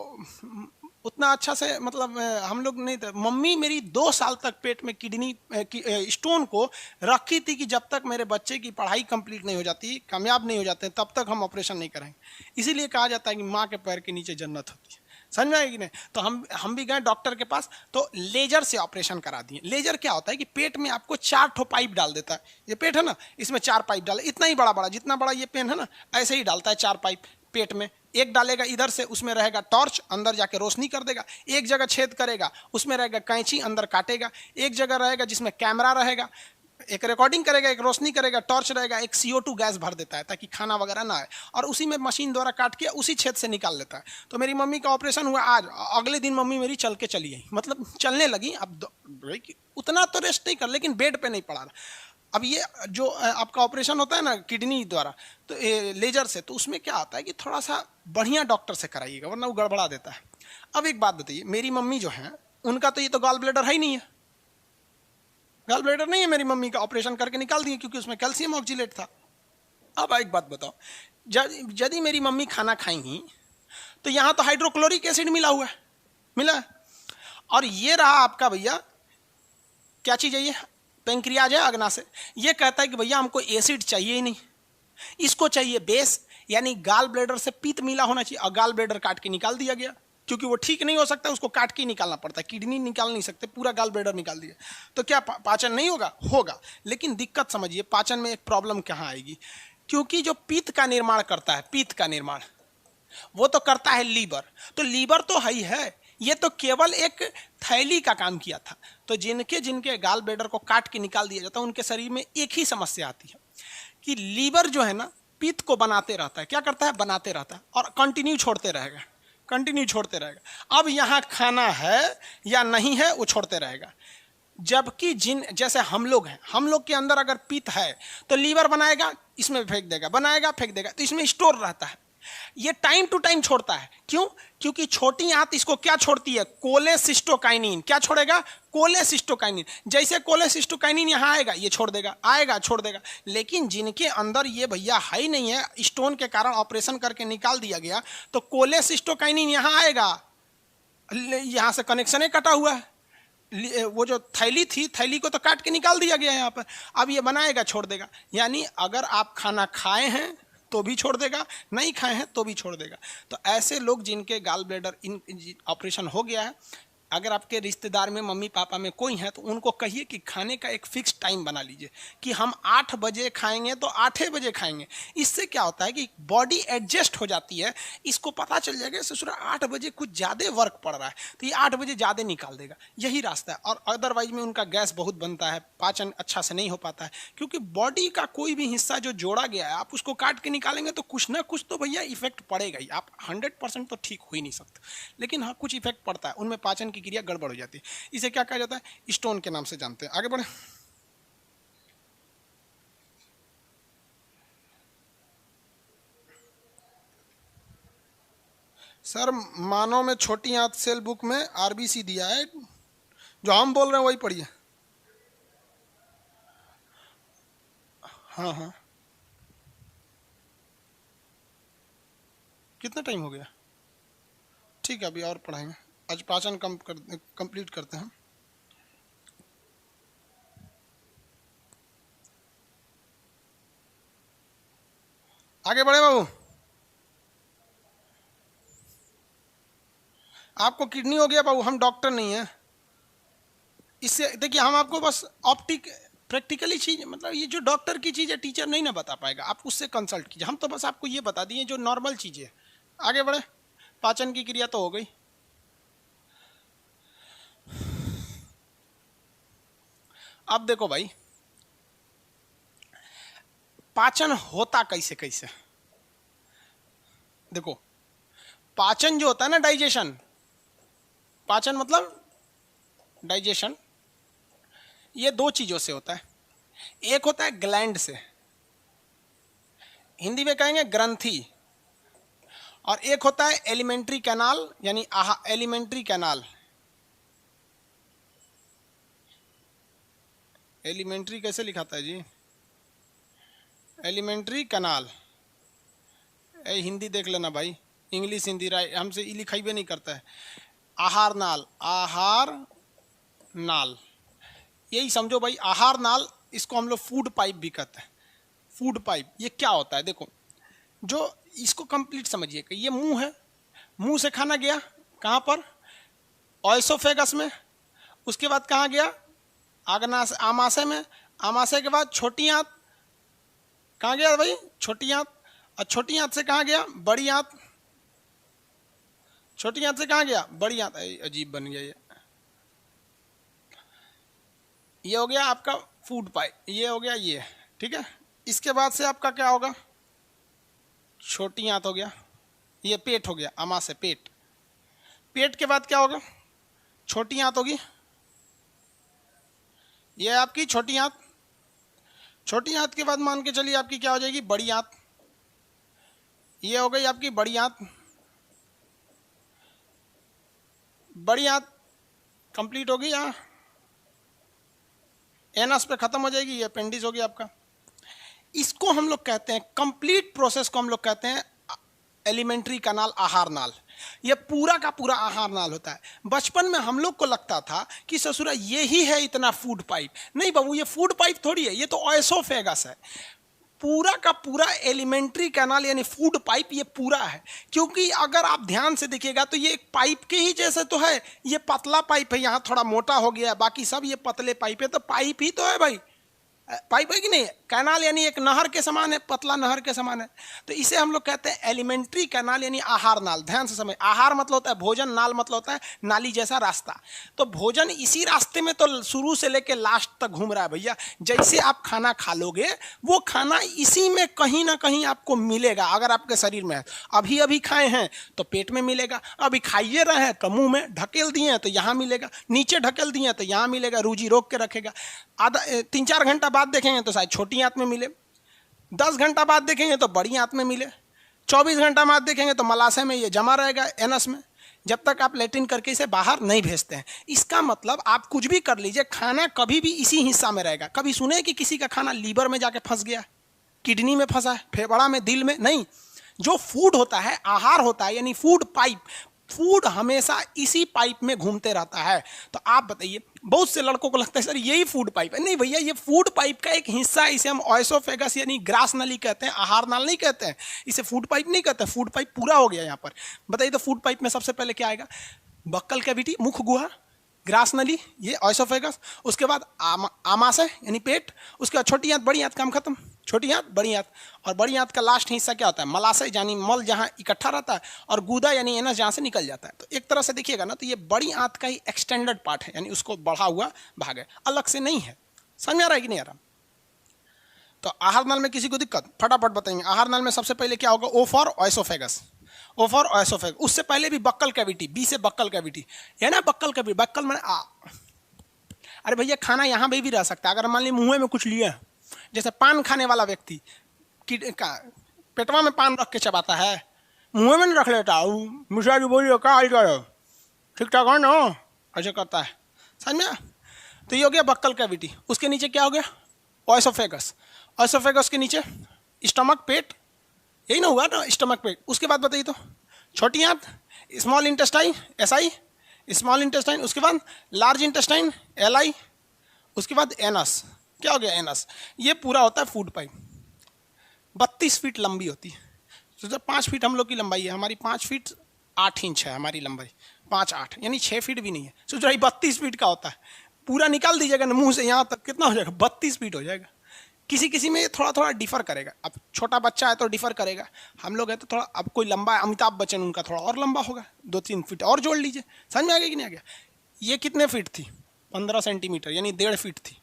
उतना अच्छा से मतलब हम लोग नहीं थे। मम्मी मेरी 2 साल तक पेट में किडनी स्टोन को रखी थी कि जब तक मेरे बच्चे की पढ़ाई कंप्लीट नहीं हो जाती, कामयाब नहीं हो जाते, तब तक हम ऑपरेशन नहीं करेंगे। इसीलिए कहा जाता है कि माँ के पैर के नीचे जन्नत होती है। समझ में आएगी कि नहीं? तो हम भी गए डॉक्टर के पास, तो लेजर से ऑपरेशन करा दिए। लेजर क्या होता है कि पेट में आपको 4 ठो पाइप डाल देता है। ये पेट है ना, इसमें 4 पाइप डाले, इतना ही बड़ा बड़ा, जितना बड़ा ये पेन है ना, ऐसे ही डालता है 4 पाइप पेट में। एक डालेगा इधर से, उसमें रहेगा टॉर्च, अंदर जाके रोशनी कर देगा। एक जगह छेद करेगा, उसमें रहेगा कैंची, अंदर काटेगा। एक जगह रहेगा जिसमें कैमरा रहेगा, एक रिकॉर्डिंग करेगा, एक रोशनी करेगा, टॉर्च रहेगा, एक CO2 गैस भर देता है ताकि खाना वगैरह ना आए, और उसी में मशीन द्वारा काट के उसी छेद से निकाल लेता है। तो मेरी मम्मी का ऑपरेशन हुआ आज, अगले दिन मम्मी मेरी चल के चली गई, मतलब चलने लगी। अब उतना तो रेस्ट नहीं कर, लेकिन बेड पे नहीं पड़ा। अब ये जो आपका ऑपरेशन होता है ना किडनी द्वारा, तो लेजर से, तो उसमें क्या आता है कि थोड़ा सा बढ़िया डॉक्टर से कराइएगा, वरना वो गड़बड़ा देता है। अब एक बात बताइए, मेरी मम्मी जो है उनका तो ये तो गॉल ब्लैडर है ही नहीं है, गॉल ब्लैडर नहीं है मेरी मम्मी का, ऑपरेशन करके निकाल दिए क्योंकि उसमें कैल्शियम ऑक्जिलेट था। अब एक बात बताओ, यदि मेरी मम्मी खाना खाएंगी तो यहाँ तो हाइड्रोक्लोरिक एसिड मिला हुआ है, मिला है, और ये रहा आपका भैया क्या चीज़ है, ये पेंक्रियाज है अग्नाशय, ये कहता है कि भैया हमको एसिड चाहिए ही नहीं, इसको चाहिए बेस, यानी गाल ब्लैडर से पित्त मिला होना चाहिए, और गाल ब्लैडर काट के निकाल दिया गया क्योंकि वो ठीक नहीं हो सकता, उसको काट के निकालना पड़ता है, किडनी निकाल नहीं सकते, पूरा गाल ब्लैडर निकाल दिया, तो क्या पाचन नहीं होगा? होगा। लेकिन दिक्कत समझिए, पाचन में एक प्रॉब्लम कहाँ आएगी, क्योंकि जो पित्त का निर्माण करता है, पित्त का निर्माण वो तो करता है लीवर, तो लीवर तो है ही है, ये तो केवल एक थैली का काम किया था। तो जिनके जिनके गाल ब्लैडर को काट के निकाल दिया जाता है उनके शरीर में एक ही समस्या आती है कि लीवर जो है ना पित्त को बनाते रहता है, क्या करता है, बनाते रहता है, और कंटिन्यू छोड़ते रहेगा, कंटिन्यू छोड़ते रहेगा। अब यहाँ खाना है या नहीं है वो छोड़ते रहेगा, जबकि जैसे हम लोग हैं, हम लोग के अंदर अगर पित्त है तो लीवर बनाएगा, इसमें फेंक देगा, बनाएगा फेंक देगा, तो इसमें स्टोर रहता है, ये टाइम टू टाइम छोड़ता है। क्यों? क्योंकि छोटी आंत इसको क्या छोड़ती है, कोलेसिस्टोकाइनिन, क्या छोड़ेगा, कोलेसिस्टोकाइनिन, जैसे कोलेसिस्टोकाइनिन यहाँ आएगा ये छोड़ देगा, आएगा छोड़ देगा। लेकिन जिनके अंदर ये भैया है ही नहीं है, स्टोन के कारण ऑपरेशन करके निकाल दिया गया, तो कोलेसिस्टोकाइनिन यहाँ आएगा, यहाँ से कनेक्शन ही कटा हुआ है, वो जो थैली थी, थैली को तो काट के निकाल दिया गया है यहाँ पर, अब ये बनाएगा छोड़ देगा। यानी अगर आप खाना खाए हैं तो भी छोड़ देगा, नहीं खाए हैं तो भी छोड़ देगा। तो ऐसे लोग जिनके गाल ब्लैडर इन ऑपरेशन हो गया है, अगर आपके रिश्तेदार में, मम्मी पापा में कोई है, तो उनको कहिए कि खाने का एक फिक्स टाइम बना लीजिए कि हम 8 बजे खाएंगे तो 8 बजे खाएंगे। इससे क्या होता है कि बॉडी एडजस्ट हो जाती है, इसको पता चल जाएगा ससुरा 8 बजे कुछ ज़्यादा वर्क पड़ रहा है, तो ये 8 बजे ज़्यादा निकाल देगा, यही रास्ता है। और अदरवाइज में उनका गैस बहुत बनता है, पाचन अच्छा से नहीं हो पाता है, क्योंकि बॉडी का कोई भी हिस्सा जो जोड़ा गया है आप उसको काट के निकालेंगे तो कुछ ना कुछ तो भैया इफेक्ट पड़ेगा ही। आप 100% तो ठीक हो ही नहीं सकते, लेकिन हाँ कुछ इफेक्ट पड़ता है, उनमें पाचन की क्रिया गड़बड़ हो जाती है। इसे क्या कहा जाता है, स्टोन के नाम से जानते हैं। आगे बढ़े। सर मानव में छोटी आंत सेल बुक में आरबीसी दिया है, जो हम बोल रहे हैं वही पढ़िए। हाँ हाँ, कितना टाइम हो गया? ठीक है, अभी और पढ़ाएंगे, आज पाचन कंप्लीट करते हैं। आगे बढ़े बाबू। आपको किडनी हो गया बाबू, हम डॉक्टर नहीं हैं। इससे देखिए, हम आपको बस प्रैक्टिकली चीज, मतलब ये जो डॉक्टर की चीज़ है टीचर नहीं ना बता पाएगा, आप उससे कंसल्ट कीजिए, हम तो बस आपको ये बता दिए जो नॉर्मल चीज़ें है। आगे बढ़े। पाचन की क्रिया तो हो गई। अब देखो भाई, पाचन होता कैसे कैसे। देखो, पाचन जो होता है ना, डाइजेशन, पाचन मतलब डाइजेशन, ये दो चीजों से होता है। एक होता है ग्लैंड से, हिंदी में कहेंगे ग्रंथि, और एक होता है एलिमेंट्री कैनाल, यानी एलिमेंट्री कैनाल। एलिमेंट्री कैसे लिखाता है जी, एलिमेंट्री कैनाल। हिंदी देख लेना भाई, इंग्लिश हिंदी राइट, हमसे लिखाई भी नहीं करता है। आहार नाल, आहार नाल, यही समझो भाई, आहार नाल, इसको हम लोग फूड पाइप भी कहते हैं। फूड पाइप ये क्या होता है, देखो, जो इसको कंप्लीट समझिए कि ये मुंह है, मुंह से खाना गया कहाँ पर, ऑयसोफेगस में, उसके बाद कहाँ गया, आमाशय में, आमाशय के बाद छोटी आंत, कहाँ गया भाई, छोटी आंत, और छोटी आंत से कहाँ गया, बड़ी आंत, छोटी आंत से कहाँ गया, बड़ी आंत। अजीब बन गया ये हो गया आपका फूड पाइप, ये हो गया ये, ठीक है। इसके बाद से आपका क्या होगा, छोटी आंत हो गया, ये पेट हो गया, आमाशय पेट, पेट के बाद क्या होगा, छोटी आंत होगी, ये आपकी छोटी आंत, छोटी आंत के बाद मान के चलिए आपकी क्या हो जाएगी, बड़ी आंत। ये हो गई आपकी बड़ी आंत। बड़ी आंत कंप्लीट होगी, यहाँ एनस पे खत्म हो जाएगी, ये अपेंडिक्स हो गया आपका। इसको हम लोग कहते हैं, कंप्लीट प्रोसेस को हम लोग कहते हैं एलिमेंट्री कैनाल, आहार नाल। ये पूरा का पूरा आहार नाल होता है। बचपन में हम लोग को लगता था कि ससुरा ये ही है इतना फूड पाइप। नहीं बाबू, ये फूड पाइप थोड़ी है, ये तो ओएसोफेगस है। पूरा का पूरा एलिमेंट्री कैनाल यानी फूड पाइप ये पूरा है। क्योंकि अगर आप ध्यान से देखिएगा तो ये एक पाइप के ही जैसे तो है। ये पतला पाइप है, यहाँ थोड़ा मोटा हो गया है, बाकी सब ये पतले पाइप है। तो पाइप ही तो है भाई, पाइप है कि नहीं। कैनाल यानी एक नहर के समान है, पतला नहर के समान है। तो इसे हम लोग कहते हैं एलिमेंट्री कैनाल यानी आहार नाल। ध्यान से समझ, आहार मतलब होता है भोजन, नाल मतलब होता है नाली जैसा रास्ता। तो भोजन इसी रास्ते में तो शुरू से लेके लास्ट तक घूम रहा है भैया। जैसे आप खाना खा लोगे वो खाना इसी में कहीं ना कहीं आपको मिलेगा। अगर आपके शरीर में है, अभी अभी खाए हैं तो पेट में मिलेगा, अभी खाइए रहे हैं तो मुंह में ढकेल दिए हैं तो यहाँ मिलेगा, नीचे ढकेल दिए हैं तो यहाँ मिलेगा, रूजी रोक के रखेगा। आधा 3-4 घंटा बाद देखेंगे तो शायद छोटी आंत में मिले, 10 घंटा बाद देखेंगे तो बड़ी आंत में मिले, 24 घंटा बाद देखेंगे तो मलाशय में ये जमा रहेगा, एनस में, जब तक आप लेटिन करके इसे बाहर नहीं भेजते हैं। इसका मतलब आप कुछ भी कर लीजिए, खाना कभी भी इसी हिस्सा में रहेगा। कभी सुने कि किसी का खाना लीवर में जाके फंस गया, किडनी में फंसा है, फेफड़ा में, दिल में? नहीं। जो फूड होता है, आहार होता है यानी फूड पाइप, फूड हमेशा इसी पाइप में घूमते रहता है। तो आप बताइए, बहुत से लड़कों को लगता है सर यही फूड पाइप है। नहीं भैया, ये फूड पाइप का एक हिस्सा है। इसे हम ओएसोफेगस यानी ग्रास नली कहते हैं, आहार नाल नहीं कहते हैं। इसे फूड पाइप नहीं कहते, फूड पाइप पूरा हो गया यहाँ पर। बताइए तो फूड पाइप में सबसे पहले क्या आएगा? बक्कल कैविटी, मुख गुहा, ग्रास नली, ये ओएसोफेगस। उसके बाद आमाशय यानी पेट। उसके बाद छोटी आंत, बड़ी आंत, काम खत्म। छोटी आंत, बड़ी आंत, और बड़ी आंत का लास्ट हिस्सा क्या होता है? मलाशय यानी मल जहाँ इकट्ठा रहता है, और गूदा यानी एनस जहाँ से निकल जाता है। तो एक तरह से देखिएगा ना तो ये बड़ी आंत का ही एक्सटेंडेड पार्ट है, यानी उसको बढ़ा हुआ भाग है, अलग से नहीं है। समझ आ रहा है कि नहीं आ रहा? तो आहार नाल में किसी को दिक्कत, फटाफट बताएंगे। आहार नाल में सबसे पहले क्या होगा? O for oesophagus, O for oesophagus. उससे पहले भी बक्कल कैविटी, बी से बक्कल कैविटी है ना, बक्कल कैविटी। बक्कल में अरे भैया खाना यहाँ भी रह सकता है। अगर मान ली मुँह में कुछ लिए, जैसे पान खाने वाला व्यक्ति पेटवा में पान रख के चबाता है, मुँह में नहीं रख लेता। मिश्रा जी बोलिए क्या हाल चाल है, ठीक ठाक है ना, ऐसे करता है। समझ में? तो ये हो गया बक्कल कैविटी। उसके नीचे क्या हो गया? ओएसोफेगस। ओएसोफेगस के नीचे स्टमक, पेट, यही ना हुआ ना, स्टमक पेट। उसके बाद बताइए तो छोटी आंत, small intestine, SI, small intestine. उसके बाद लार्ज इंटेस्टाइन, एलआई। उसके बाद एनस, क्या हो गया? एनस। ये पूरा होता है फूड पाइप। 32 फीट लंबी होती है। तो जब 5 फीट हम लोग की लंबाई है, हमारी 5 फीट 8 इंच है हमारी लंबाई, 5-8 यानी 6 फीट भी नहीं है। सोच रही 32 फीट का होता है। पूरा निकाल दीजिएगा ना मुंह से यहाँ तक, कितना हो जाएगा? 32 फीट हो जाएगा। किसी किसी में थोड़ा थोड़ा डिफर करेगा। अब छोटा बच्चा है तो डिफर करेगा, हम लोग है तो थोड़ा, अब कोई लंबा है, अमिताभ बच्चन, उनका थोड़ा और लंबा होगा, 2-3 फीट और जोड़ लीजिए। समझ में आ गया कि नहीं आ गया? ये कितने फीट थी? 15 सेंटीमीटर यानी 1.5 फीट थी,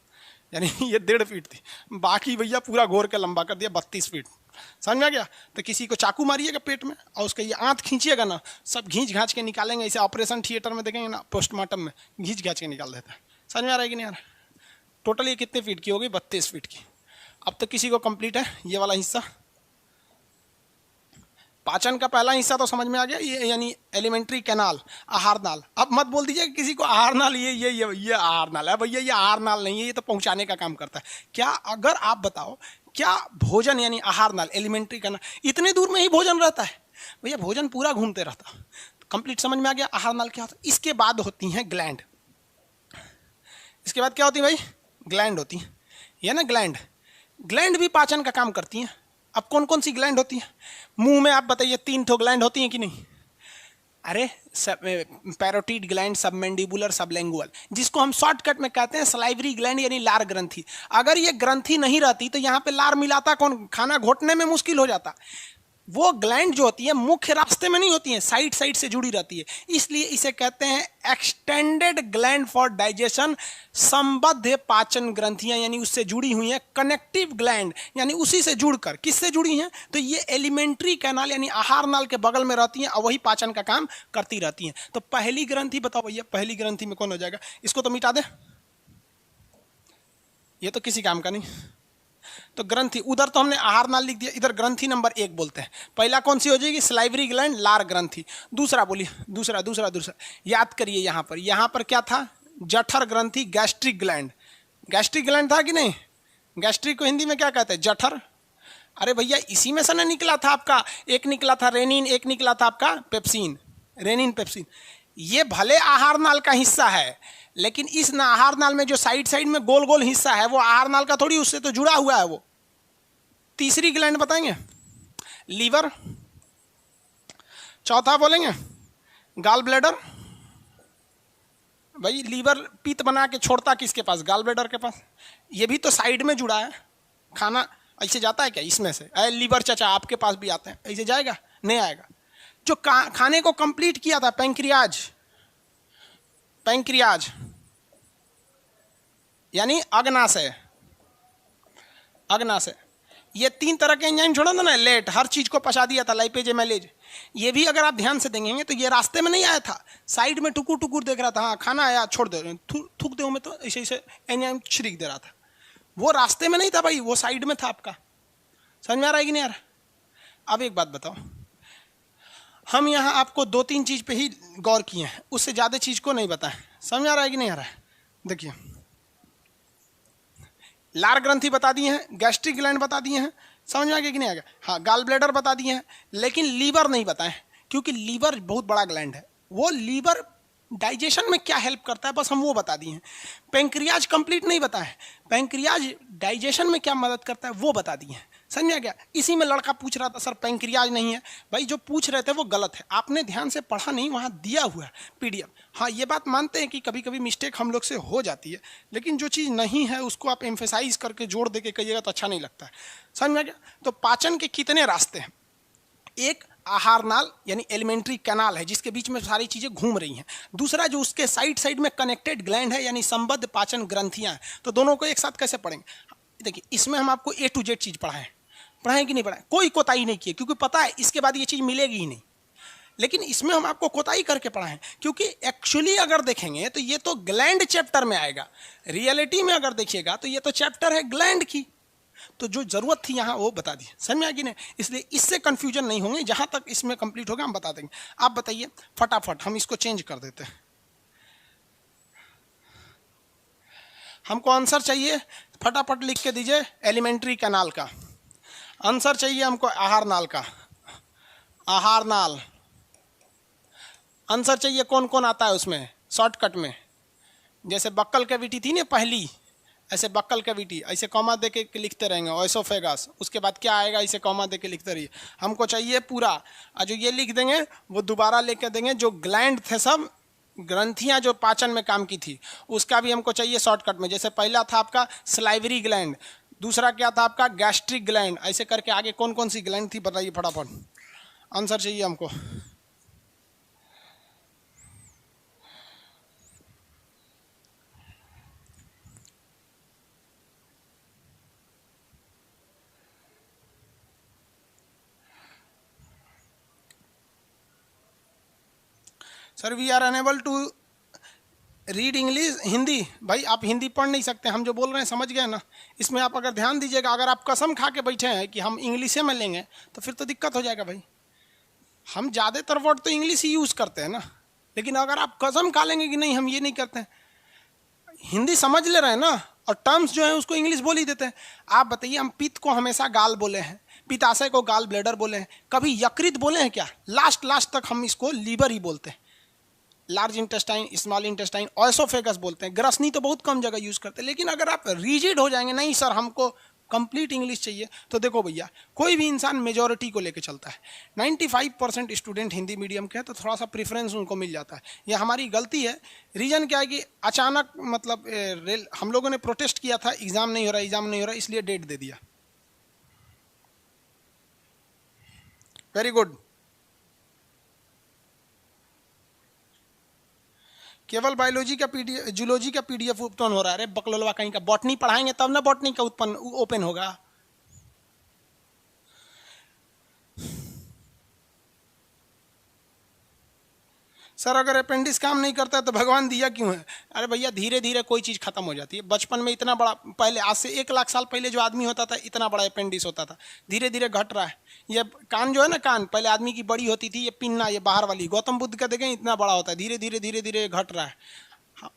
यानी ये 1.5 फीट थी। बाकी भैया पूरा घोर के लंबा कर दिया 32 फीट। समझ में आ गया? तो किसी को चाकू मारिएगा पेट में और उसका ये आंत खींचिएगा ना, सब घींच घाँच के निकालेंगे। इसे ऑपरेशन थिएटर में देखेंगे ना, पोस्टमार्टम में घींच घाँच के निकाल देता है। समझ में आ रहा है कि नहीं आ रहा? टोटल ये कितने फीट की होगी? 32 फीट की। अब तो किसी को कंप्लीट है ये वाला हिस्सा। पाचन का पहला हिस्सा तो समझ में आ गया, ये यानी एलिमेंट्री कैनाल, आहार नाल। अब मत बोल दीजिए किसी को आहार नाल ये आहार नाल है। भैया ये आहार नाल नहीं है, ये तो पहुंचाने का काम करता है। क्या अगर आप बताओ, क्या भोजन यानी आहार नाल, एलिमेंट्री कैनाल इतने दूर में ही भोजन रहता है? भैया भोजन पूरा घूमते रहता। कंप्लीट समझ में आ गया आहार नाल क्या होता है। इसके बाद होती हैं ग्लैंड। इसके बाद क्या होती है भाई? ग्लैंड होती है, ये ना ग्लैंड। ग्लैंड भी पाचन का काम करती हैं। अब कौन कौन सी ग्लैंड होती है? मुंह में आप बताइए 3 ठो ग्लैंड होती हैं कि नहीं? अरे पैरोटिड ग्लैंड, सबमेंडिबुलर, सबलैंगुअल, जिसको हम शॉर्टकट में कहते हैं सलाइवरी ग्लैंड यानी लार ग्रंथि। अगर ये ग्रंथि नहीं रहती तो यहाँ पे लार मिलाता कौन? खाना घोटने में मुश्किल हो जाता। वो ग्लैंड जो होती है मुख्य रास्ते में नहीं होती है, साइड साइड से जुड़ी रहती है, इसलिए इसे कहते हैं एक्सटेंडेड ग्लैंड फॉर डाइजेशन। संबद्ध पाचन ग्रंथियां यानी उससे जुड़ी हुई हैं। कनेक्टिव ग्लैंड यानी उसी से जुड़कर, किससे जुड़ी हैं? तो ये एलिमेंट्री कैनाल यानी आहार नाल के बगल में रहती हैं और वही पाचन का काम करती रहती हैं। तो पहली ग्रंथि बताओ भैया, पहली ग्रंथि में कौन हो जाएगा? इसको तो मिटा दे, ये तो किसी काम का नहीं। तो ग्रंथि, उधर तो हमने आहार नाल लिख दिया, इधर ग्रंथि नंबर 1 बोलते हैं। पहला कौन सी हो जाएगी? स्लाइवरी ग्लैंड, लार ग्रंथि। दूसरा बोलिए, दूसरा दूसरा दूसरा याद करिए, यहाँ पर क्या था? जठर ग्रंथि, गैस्ट्रिक ग्लैंड। गैस्ट्रिक ग्लैंड था कि नहीं? गैस्ट्रिक को हिंदी में क्या कहते हैं? जठर। अरे भैया इसी में से ना निकला था आपका, एक निकला था रेनिन, एक निकला था आपका पेप्सिन, रेनिन पेप्सिन। ये भले आहार नाल का हिस्सा है, लेकिन इस आहार नाल में जो साइड साइड में गोल गोल हिस्सा है वो आहार नाल का थोड़ी, उससे तो जुड़ा हुआ है वो। तीसरी ग्लैंड बताएंगे? लीवर। चौथा बोलेंगे गाल ब्लैडर। भाई लीवर पित्त बना के छोड़ता किसके पास? गाल ब्लैडर के पास। ये भी तो साइड में जुड़ा है। खाना ऐसे जाता है क्या इसमें से? लीवर चाचा आपके पास भी आते हैं, ऐसे जाएगा? नहीं आएगा। जो खाने को कंप्लीट किया था, पैंक्रियाज। पैंक्रियाज यानी अग्नाशय। अग्नाशय, ये 3 तरह के एंजाइम छोड़ा था ना, लेट, हर चीज को पचा दिया था, लाइपेज एमाइलेज। ये भी अगर आप ध्यान से देखेंगे तो ये रास्ते में नहीं आया था, साइड में टुकुर टुकुर देख रहा था, हाँ खाना आया छोड़ दे, थूक दे में, तो ऐसे ऐसे एंजाइम छिड़क दे रहा था। वो रास्ते में नहीं था भाई, वो साइड में था आपका। समझ में आ रहा है कि नहीं यार? अब एक बात बताओ, हम यहाँ आपको 2-3 चीज पे ही गौर किए हैं, उससे ज्यादा चीज को नहीं बताएं। समझ आ रहा है कि नहीं आ रहा है? देखिए, लार ग्रंथि बता दिए हैं, गैस्ट्रिक ग्लैंड बता दिए हैं, समझ में आ गया कि नहीं आ गया? हाँ, गाल ब्लैडर बता दिए हैं, लेकिन लीवर नहीं बताएं, क्योंकि लीवर बहुत बड़ा ग्लैंड है। वो लीवर डाइजेशन में क्या हेल्प करता है बस हम वो बता दिए हैं। पैंक्रियाज कंप्लीट नहीं बताएं, पैंक्रियाज डाइजेशन में क्या मदद करता है वो बता दिए हैं। समझ में आ गया? इसी में लड़का पूछ रहा था सर पैंक्रियाज नहीं है। भाई जो पूछ रहे थे वो गलत है, आपने ध्यान से पढ़ा नहीं, वहाँ दिया हुआ है PDF। हाँ ये बात मानते हैं कि कभी कभी मिस्टेक हम लोग से हो जाती है, लेकिन जो चीज़ नहीं है उसको आप एम्फेसाइज करके जोड़ दे के कहिएगा तो अच्छा नहीं लगता है। समझ में आ गया? तो पाचन के कितने रास्ते हैं? एक आहार नाल यानी एलिमेंट्री कैनाल है जिसके बीच में सारी चीजें घूम रही हैं। दूसरा जो उसके साइड साइड में कनेक्टेड ग्लैंड है यानी संबद्ध पाचन ग्रंथियां हैं। तो दोनों को एक साथ कैसे पढ़ेंगे? देखिए, इसमें हम आपको A to Z चीज पढ़ाएं कि नहीं पढ़ाएं? कोई कोताही नहीं की, क्योंकि पता है इसके बाद ये चीज मिलेगी ही नहीं। लेकिन इसमें हम आपको कोताही करके पढ़ाएं, क्योंकि एक्चुअली अगर देखेंगे तो ये तो ग्लैंड चैप्टर में आएगा। रियलिटी में अगर देखिएगा तो ये तो चैप्टर है ग्लैंड की। तो जो जरूरत थी यहाँ वो बता दी। समझ में आ गई ना? इसलिए इससे कंफ्यूजन नहीं होंगे, जहां तक इसमें कंप्लीट होगा हम बता देंगे। आप बताइए फटाफट, हम इसको चेंज कर देते हैं। हमको आंसर चाहिए, फटाफट लिख के दीजिए। एलिमेंट्री कैनाल का आंसर चाहिए हमको, आहार नाल का। आहार नाल आंसर चाहिए। कौन कौन आता है उसमें शॉर्टकट में? जैसे बक्कल कैविटी थी ना पहली, ऐसे बक्कल कैविटी, ऐसे कॉमा दे के लिखते रहेंगे। ओएसोफेगस, उसके बाद क्या आएगा, इसे कॉमा दे के लिखते रहिए। हमको चाहिए पूरा, और जो ये लिख देंगे वो दोबारा लेके देंगे। जो ग्लैंड थे सब, ग्रंथियां जो पाचन में काम की थी, उसका भी हमको चाहिए शॉर्टकट में। जैसे पहला था आपका स्लाइवरी ग्लैंड, दूसरा क्या था आपका गैस्ट्रिक ग्लैंड, ऐसे करके आगे कौन कौन सी ग्लैंड थी बताइए फटाफट। आंसर चाहिए हमको। Sir we are unable to read English, Hindi. भाई आप हिंदी पढ़ नहीं सकते, हम जो बोल रहे हैं समझ गए ना? इसमें आप अगर ध्यान दीजिएगा, अगर आप कसम खा के बैठे हैं कि हम इंग्लिश में लेंगे तो फिर तो दिक्कत हो जाएगा भाई। हम ज़्यादातर वर्ड तो इंग्लिश ही यूज़ करते हैं ना, लेकिन अगर आप कसम खा लेंगे कि नहीं हम ये नहीं करते हैं, हिंदी समझ ले रहे हैं ना, और टर्म्स जो है उसको इंग्लिश बोल ही देते हैं। आप बताइए, हम पित्त को हमेशा गाल बोले हैं, पित्ताशय को गाल ब्लैडर बोले हैं, कभी यकृत बोले हैं क्या? लास्ट तक हम इसको लीवर ही बोलते हैं। लार्ज इंटेस्टाइन, स्मॉल इंटेस्टाइन, ओएसोफेगस बोलते हैं। ग्रसनी तो बहुत कम जगह यूज करते हैं। लेकिन अगर आप रिजिड हो जाएंगे, नहीं सर हमको कंप्लीट इंग्लिश चाहिए, तो देखो भैया, कोई भी इंसान मेजॉरिटी को लेके चलता है। 95% स्टूडेंट हिंदी मीडियम के हैं, तो थोड़ा सा प्रेफरेंस उनको मिल जाता है। यह हमारी गलती है। रीजन क्या है कि अचानक मतलब हम लोगों ने प्रोटेस्ट किया था, एग्जाम नहीं हो रहा, इसलिए डेट दे दिया। Very good. केवल बायोलॉजी का PDF, जूलॉजी का PDF उत्पन्न हो रहा है। अरे बकलोलवा कहीं का, बॉटनी पढ़ाएंगे तब ना बॉटनी का उत्पन्न ओपन होगा। सर अगर अपेंडिक्स काम नहीं करता है तो भगवान दिया क्यों है? अरे भैया धीरे धीरे कोई चीज़ खत्म हो जाती है। बचपन में इतना बड़ा, पहले आज से 1 लाख साल पहले जो आदमी होता था इतना बड़ा अपेंडिक्स होता था, धीरे धीरे घट रहा है। ये कान जो है ना, कान पहले आदमी की बड़ी होती थी, ये पिन्ना ये बाहर वाली, गौतम बुद्ध का देखें इतना बड़ा होता है, धीरे धीरे धीरे धीरे घट रहा है।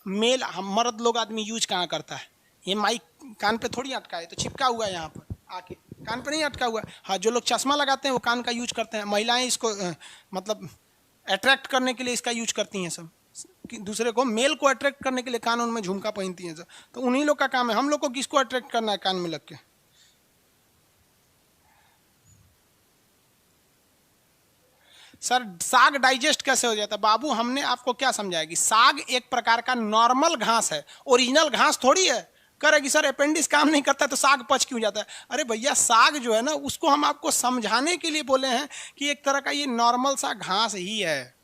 मेल हम मर्द लोग आदमी यूज कहाँ करता है? ये माइक कान पे थोड़ी अटका है, तो चिपका हुआ है यहाँ पर आके, कान पे नहीं अटका हुआ है। हाँ, जो लोग चश्मा लगाते हैं वो कान का यूज करते हैं। महिलाएं इसको मतलब अट्रैक्ट करने के लिए इसका यूज करती हैं सब, कि दूसरे को, मेल को अट्रैक्ट करने के लिए कान उनमें झुमका पहनती हैं सब। तो उन्हीं लोग का काम है। हम लोग को किसको अट्रैक्ट करना है कान में लग के? सर साग डाइजेस्ट कैसे हो जाता है? बाबू हमने आपको क्या समझाया कि साग एक प्रकार का नॉर्मल घास है, ओरिजिनल घास थोड़ी है। करेगी सर अपेंडिक्स काम नहीं करता तो साग पच क्यों जाता है? अरे भैया साग जो है ना, उसको हम आपको समझाने के लिए बोले हैं कि एक तरह का ये नॉर्मल सा घास ही है।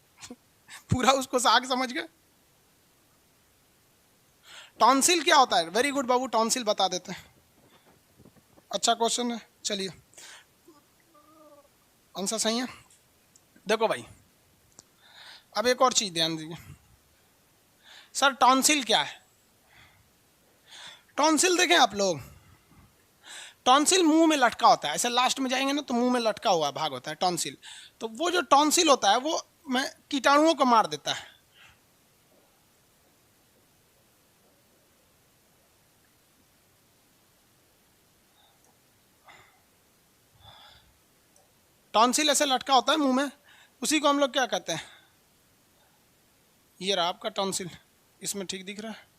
पूरा उसको साग समझ गए। टॉन्सिल क्या होता है? वेरी गुड बाबू, टॉन्सिल बता देते हैं। अच्छा क्वेश्चन है, चलिए आंसर सही है। देखो भाई, अब एक और चीज ध्यान दीजिए। सर टॉन्सिल क्या है? टॉन्सिल देखें आप लोग, टॉन्सिल मुंह में लटका होता है, ऐसे लास्ट में जाएंगे ना तो मुंह में लटका हुआ भाग होता है टॉन्सिल। तो वो जो टॉन्सिल होता है वो में कीटाणुओं को मार देता है। टॉन्सिल ऐसे लटका होता है मुंह में, उसी को हम लोग क्या कहते हैं? ये रहा आपका टॉन्सिल, इसमें ठीक दिख रहा है।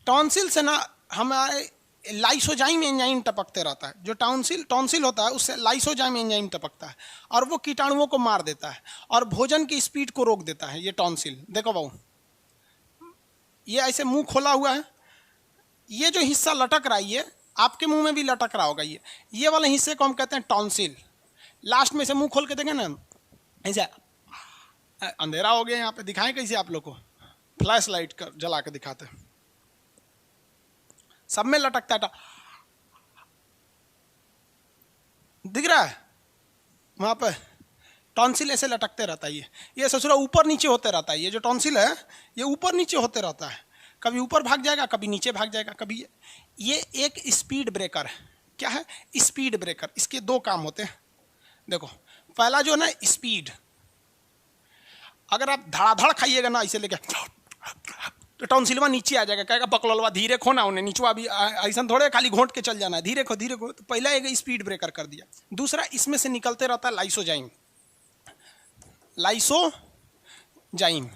टॉन्सिल से ना हमारे लाइसोजाइम एंजाइम टपकते रहता है। जो टॉन्सिल होता है उससे लाइसोजाइम एंजाइम टपकता है और वो कीटाणुओं को मार देता है और भोजन की स्पीड को रोक देता है। ये टॉन्सिल देखो बाबू, ये ऐसे मुंह खोला हुआ है, ये जो हिस्सा लटक रहा है ये आपके मुंह में भी लटक रहा होगा। ये वाले हिस्से को हम कहते हैं टॉन्सिल। लास्ट में से मुंह खोल के देखें ना, ऐसे अंधेरा हो गया यहाँ पे, दिखाएं कैसे आप लोग को? फ्लैश लाइट कर जला के दिखाते हैं। सब में लटकता है, दिख रहा है वहां पे टॉन्सिल ऐसे लटकते रहता है। ये ससुरा ऊपर नीचे होते रहता है। ये जो टॉन्सिल है ये ऊपर नीचे होते रहता है, कभी ऊपर भाग जाएगा कभी नीचे भाग जाएगा कभी। ये एक स्पीड ब्रेकर है। क्या है? Speed breaker. इसके दो काम होते हैं। देखो पहला जो है ना स्पीड, अगर आप धड़ाधड़ खाइएगा ना ऐसे लेके तो टॉन्सिलवा नीचे आ जाएगा, कहेगा बकलवा धीरे खो ना, उन्हें नीचवा भी ऐसा थोड़े खाली घोंट के चल जाना है, धीरे खो धीरे खो। तो पहला एक स्पीड ब्रेकर कर दिया। दूसरा इसमें से निकलते रहता है लाइसोजाइम। लाइसोजाइम,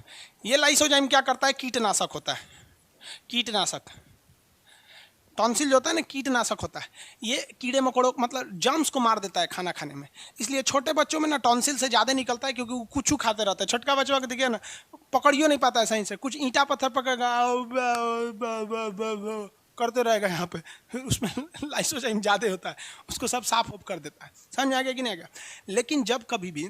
ये लाइसोजाइम क्या करता है? कीटनाशक होता है। कीटनाशक, टॉन्सिल जो होता है ना कीटनाशक होता है। ये कीड़े मकोड़ों मतलब जर्म्स को मार देता है खाना खाने में। इसलिए छोटे बच्चों में ना टॉन्सिल से ज़्यादा निकलता है क्योंकि वो कुछ खाते रहते हैं। छोटका बच्चा को देखिए ना, पकड़ियो नहीं पाता है सही से, कुछ ईंटा पत्थर पकड़ेगा करते रहेगा यहाँ पे, फिर उसमें लाइसोजाइम ज़्यादा होता है, उसको सब साफ ऑफ कर देता है। समझ आ गया कि नहीं आ गया? लेकिन जब कभी भी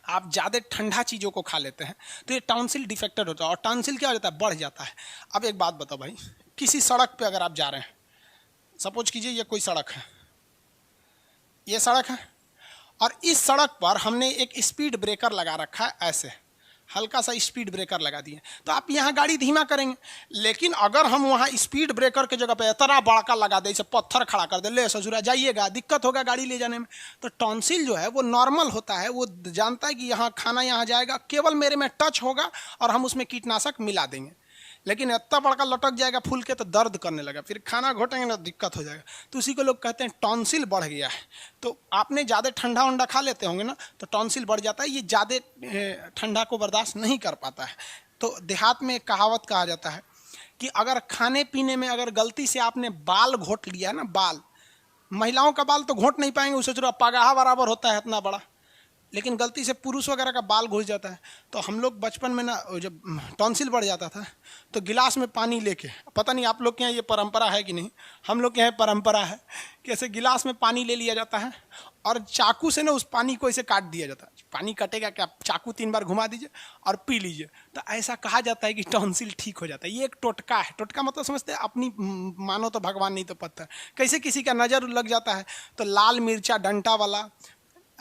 आप ज़्यादा ठंडा चीज़ों को खा लेते हैं तो ये टॉन्सिल डिफेक्टेड होता है और टॉन्सिल क्या हो जाता है? बढ़ जाता है। अब एक बात बताओ भाई, किसी सड़क पे अगर आप जा रहे हैं, सपोज कीजिए ये कोई सड़क है, ये सड़क है और इस सड़क पर हमने एक स्पीड ब्रेकर लगा रखा है, ऐसे हल्का सा स्पीड ब्रेकर लगा दिए, तो आप यहाँ गाड़ी धीमा करेंगे। लेकिन अगर हम वहाँ स्पीड ब्रेकर की जगह पे इतना बड़का लगा दे, इसे पत्थर खड़ा कर दे, ले ससुरा जाइएगा, दिक्कत होगा गाड़ी ले जाने में। तो टॉन्सिल जो है वो नॉर्मल होता है, वो जानता है कि यहाँ खाना यहाँ जाएगा, केवल मेरे में टच होगा और हम उसमें कीटनाशक मिला देंगे। लेकिन इतना बड़का लटक जाएगा फूल के तो दर्द करने लगा, फिर खाना घोटेंगे ना दिक्कत हो जाएगा। तो उसी को लोग कहते हैं टॉन्सिल बढ़ गया है। तो आपने ज़्यादा ठंडा वंडा खा लेते होंगे ना तो टॉन्सिल बढ़ जाता है, ये ज़्यादा ठंडा को बर्दाश्त नहीं कर पाता है। तो देहात में एक कहावत कहा जाता है कि अगर खाने पीने में अगर गलती से आपने बाल घोट लिया ना, बाल, महिलाओं का बाल तो घोट नहीं पाएंगे, उससे थोड़ा पगाहा बराबर होता है इतना बड़ा, लेकिन गलती से पुरुष वगैरह का बाल घुस जाता है। तो हम लोग बचपन में ना जब टॉन्सिल बढ़ जाता था तो गिलास में पानी लेके, पता नहीं आप लोग के यहाँ ये परंपरा है कि नहीं, हम लोग के यहाँ परंपरा है कि ऐसे गिलास में पानी ले लिया जाता है और चाकू से ना उस पानी को ऐसे काट दिया जाता है। पानी कटेगा क्या, चाकू 3 बार घुमा दीजिए और पी लीजिए। तो ऐसा कहा जाता है कि टॉन्सिल ठीक हो जाता है। ये एक टोटका है। टोटका मतलब समझते हैं, अपनी मानो तो भगवान नहीं तो पत्थर। कैसे किसी का नज़र लग जाता है तो लाल मिर्चा डंटा वाला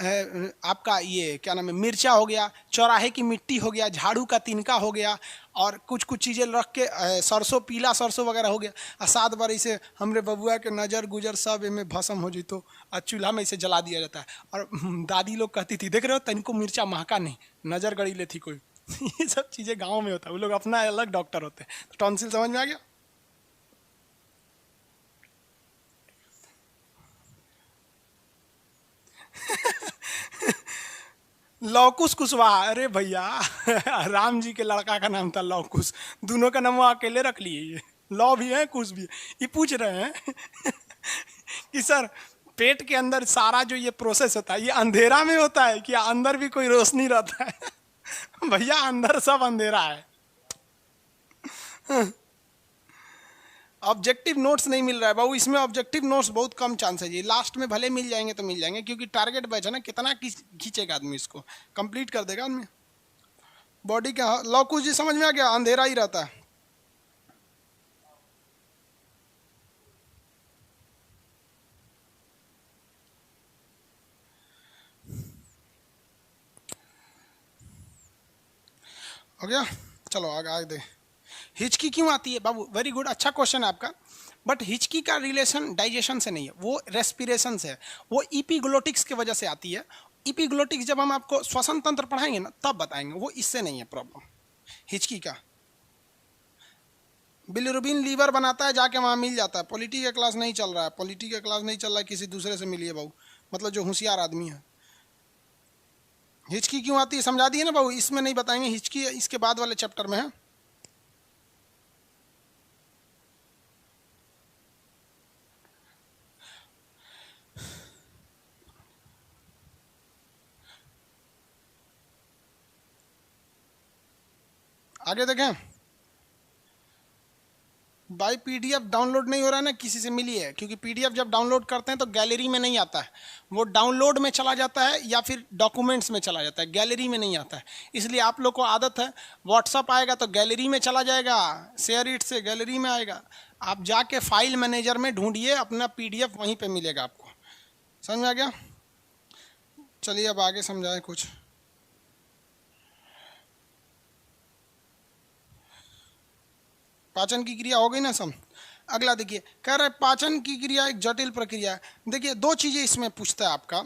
आपका ये क्या नाम है, मिर्चा हो गया, चौराहे की मिट्टी हो गया, झाड़ू का तिनका हो गया, और कुछ कुछ चीज़ें रख के सरसों, पीला सरसों वगैरह हो गया। और 7 बार इसे हमरे बबुआ के नज़र गुजर सब इनमें भस्म हो जितो, और चूल्हा में इसे जला दिया जाता है। और दादी लोग कहती थी, देख रहे हो तनिको मिर्चा महका नहीं, नज़र गड़ी ले थी कोई। ये सब चीज़ें गाँव में होता है, वो लोग अपना अलग डॉक्टर होते हैं। तो टॉन्सिल समझ में आ गया? लौकुश कुशवाहा, अरे भैया राम जी के लड़का का नाम था लौकुश, दोनों का नाम वो अकेले रख लिए। ये लौ भी है, कुश भी है। ये पूछ रहे हैं कि सर पेट के अंदर सारा जो ये प्रोसेस होता है, ये अंधेरा में होता है कि अंदर भी कोई रोशनी रहता है? भैया अंदर सब अंधेरा है। ऑब्जेक्टिव नोट्स नहीं मिल रहा है बाबू, इसमें ऑब्जेक्टिव नोट्स बहुत कम चांस है जी। लास्ट में भले मिल जाएंगे तो मिल जाएंगे, क्योंकि टारगेट बैच है ना, कितना खींचेगा आदमी, इसको कंप्लीट कर देगा आदमी। बॉडी का लौकुश जी समझ में आ गया, अंधेरा ही रहता है। हो गया, चलो आगे आगे दे। हिचकी क्यों आती है बाबू? वेरी गुड, अच्छा क्वेश्चन है आपका। बट हिचकी का रिलेशन डाइजेशन से नहीं है, वो रेस्पिरेशन से है। वो इपीग्लोटिक्स की वजह से आती है। इपीग्लोटिक्स जब हम आपको श्वसन तंत्र पढ़ाएंगे ना तब बताएंगे, वो इससे नहीं है प्रॉब्लम हिचकी का। बिलिरुबिन लीवर बनाता है, जाके वहाँ मिल जाता है। पॉलिटी का क्लास नहीं चल रहा है, पॉलिटी का क्लास नहीं चल रहा है, किसी दूसरे से मिलिए बाबू, मतलब जो होशियार आदमी है। हिचकी क्यों आती है समझा दिए ना बाबू, इसमें नहीं बताएंगे, हिचकी इसके बाद वाले चैप्टर में है। आगे देखें, बाई पीडीएफ डाउनलोड नहीं हो रहा है ना, किसी से मिली है, क्योंकि पीडीएफ जब डाउनलोड करते हैं तो गैलरी में नहीं आता है, वो डाउनलोड में चला जाता है या फिर डॉक्यूमेंट्स में चला जाता है, गैलरी में नहीं आता है। इसलिए आप लोग को आदत है, व्हाट्सअप आएगा तो गैलरी में चला जाएगा, शेयर इट से गैलरी में आएगा, आप जाके फाइल मैनेजर में ढूंढिए, अपना पीडीएफ वहीं पर मिलेगा आपको। समझ में आ गया? चलिए अब आगे समझाएं कुछ। पाचन की क्रिया हो गई ना सब। अगला देखिए, कह रहा है पाचन की क्रिया एक जटिल प्रक्रिया है। देखिए दो चीजें इसमें पूछता है आपका,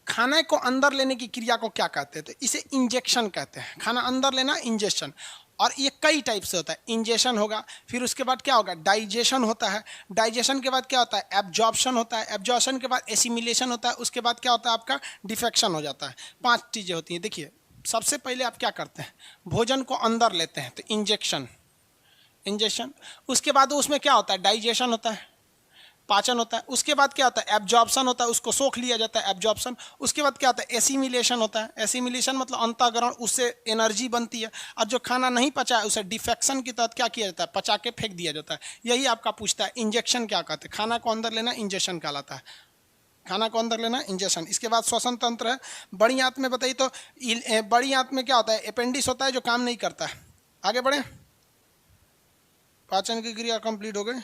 खाने को अंदर लेने की क्रिया को क्या कहते हैं? तो इसे इंजेक्शन कहते हैं, खाना अंदर लेना इंजेक्शन। और ये कई टाइप से होता है, इंजेक्शन होगा, फिर उसके बाद क्या होगा, डाइजेशन होता है, डाइजेशन के बाद क्या होता है, एब्जॉर्प्शन होता है, एब्जॉर्प्शन के बाद एसिमिलेशन होता है, उसके बाद क्या होता है आपका, डिफेक्शन हो जाता है। 5 चीजें होती हैं। देखिए सबसे पहले आप क्या करते हैं, भोजन को अंदर लेते हैं तो इंजेक्शन, इंजेक्शन। उसके बाद उसमें क्या होता है, डाइजेशन होता है, पाचन होता है। उसके बाद क्या होता है, एब्जॉर्प्शन होता है, उसको सोख लिया जाता है, एब्जॉर्प्शन। उसके बाद क्या होता है, एसिमिलेशन होता है, एसिमिलेशन मतलब अंतःग्रहण, उससे एनर्जी बनती है। और जो खाना नहीं पचा है उसे डिफेक्शन के तहत क्या किया जाता है, पचा के फेंक दिया जाता है। यही आपका पूछता है इंजेक्शन क्या कहते हैं, खाना को अंदर लेना इंजेक्शन कहलाता है, खाना को अंदर लेना इंजेक्शन। इसके बाद श्वसन तंत्र है, बड़ी आंत में बताइए तो बड़ी आंत में क्या होता है, अपेंडिक्स होता है जो काम नहीं करता है। आगे बढ़े, पाचन की क्रिया कंप्लीट हो गई।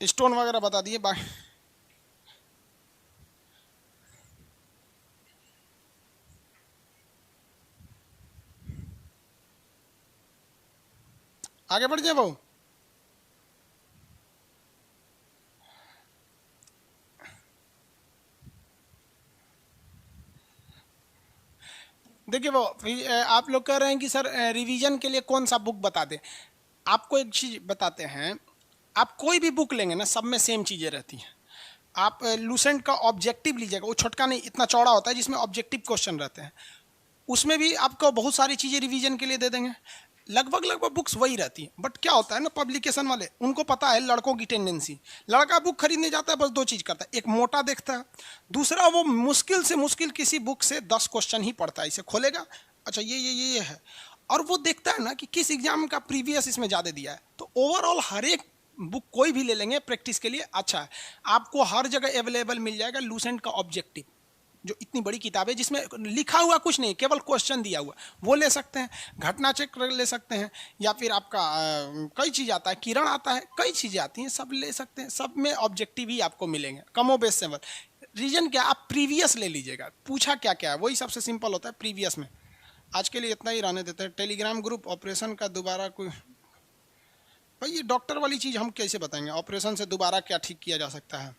स्टोन वगैरह बता दिए, बाकी आगे बढ़ जाए भाऊ। देखिए वो आप लोग कह रहे हैं कि सर रिवीजन के लिए कौन सा बुक बता दें। आपको एक चीज़ बताते हैं, आप कोई भी बुक लेंगे ना सब में सेम चीज़ें रहती हैं। आप लूसेंट का ऑब्जेक्टिव लीजिएगा, वो छोटका नहीं इतना चौड़ा होता है, जिसमें ऑब्जेक्टिव क्वेश्चन रहते हैं, उसमें भी आपको बहुत सारी चीज़ें रिवीजन के लिए दे देंगे। लगभग लगभग बुक्स वही रहती हैं। बट क्या होता है ना, पब्लिकेशन वाले उनको पता है लड़कों की टेंडेंसी, लड़का बुक खरीदने जाता है बस 2 चीज़ करता है, एक मोटा देखता है, दूसरा वो मुश्किल से मुश्किल किसी बुक से 10 क्वेश्चन ही पढ़ता है, इसे खोलेगा, अच्छा ये है, और वो देखता है ना कि किस एग्जाम का प्रीवियस इसमें ज़्यादा दिया है। तो ओवरऑल हर एक बुक कोई भी ले लेंगे प्रैक्टिस के लिए अच्छा है, आपको हर जगह अवेलेबल मिल जाएगा लूसेंट का ऑब्जेक्टिव। जो इतनी बड़ी किताब है जिसमें लिखा हुआ कुछ नहीं, केवल क्वेश्चन दिया हुआ, वो ले सकते हैं। घटना चक्र ले सकते हैं, या फिर आपका कई चीज़ आता है, किरण आता है, कई चीज़ें आती हैं, सब ले सकते हैं। सब में ऑब्जेक्टिव ही आपको मिलेंगे, कमोबेश सेवल। रीजन क्या, आप प्रीवियस ले लीजिएगा, पूछा क्या क्या है वही सबसे सिंपल होता है प्रीवियस में। आज के लिए इतना ही रहने देते हैं। टेलीग्राम ग्रुप ऑपरेशन का दोबारा कोई, भाई ये डॉक्टर वाली चीज़ हम कैसे बताएंगे, ऑपरेशन से दोबारा क्या ठीक किया जा सकता है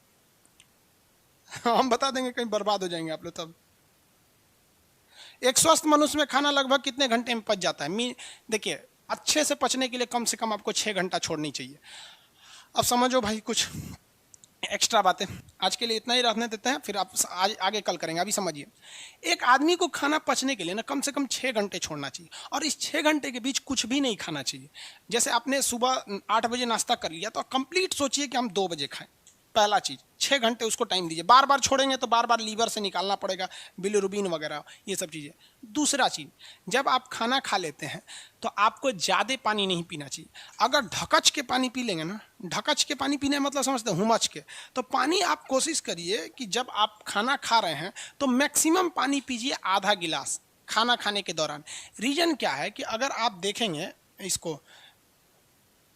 हम बता देंगे, कहीं बर्बाद हो जाएंगे आप लोग तब। एक स्वस्थ मनुष्य में खाना लगभग कितने घंटे में पच जाता है? देखिए, अच्छे से पचने के लिए कम से कम आपको 6 घंटा छोड़नी चाहिए। अब समझो भाई कुछ एक्स्ट्रा बातें, आज के लिए इतना ही रहने देते हैं, फिर आप आज आगे कल करेंगे। अभी समझिए, एक आदमी को खाना पचने के लिए ना कम से कम 6 घंटे छोड़ना चाहिए, और इस 6 घंटे के बीच कुछ भी नहीं खाना चाहिए। जैसे आपने सुबह 8 बजे नाश्ता कर लिया, तो कंप्लीट सोचिए कि हम 2 बजे खाएं। पहला चीज़, 6 घंटे उसको टाइम दीजिए। बार बार छोड़ेंगे तो बार बार लीवर से निकालना पड़ेगा, बिलिरुबिन वगैरह ये सब चीज़ें। दूसरा चीज़, जब आप खाना खा लेते हैं तो आपको ज़्यादा पानी नहीं पीना चाहिए। अगर ढकच के पानी पी लेंगे ना, ढकच के पानी पीने मतलब समझते हैं हुमच के, तो पानी आप कोशिश करिए कि जब आप खाना खा रहे हैं तो मैक्सिमम पानी पीजिए, आधा गिलास खाना खाने के दौरान। रीज़न क्या है कि अगर आप देखेंगे इसको,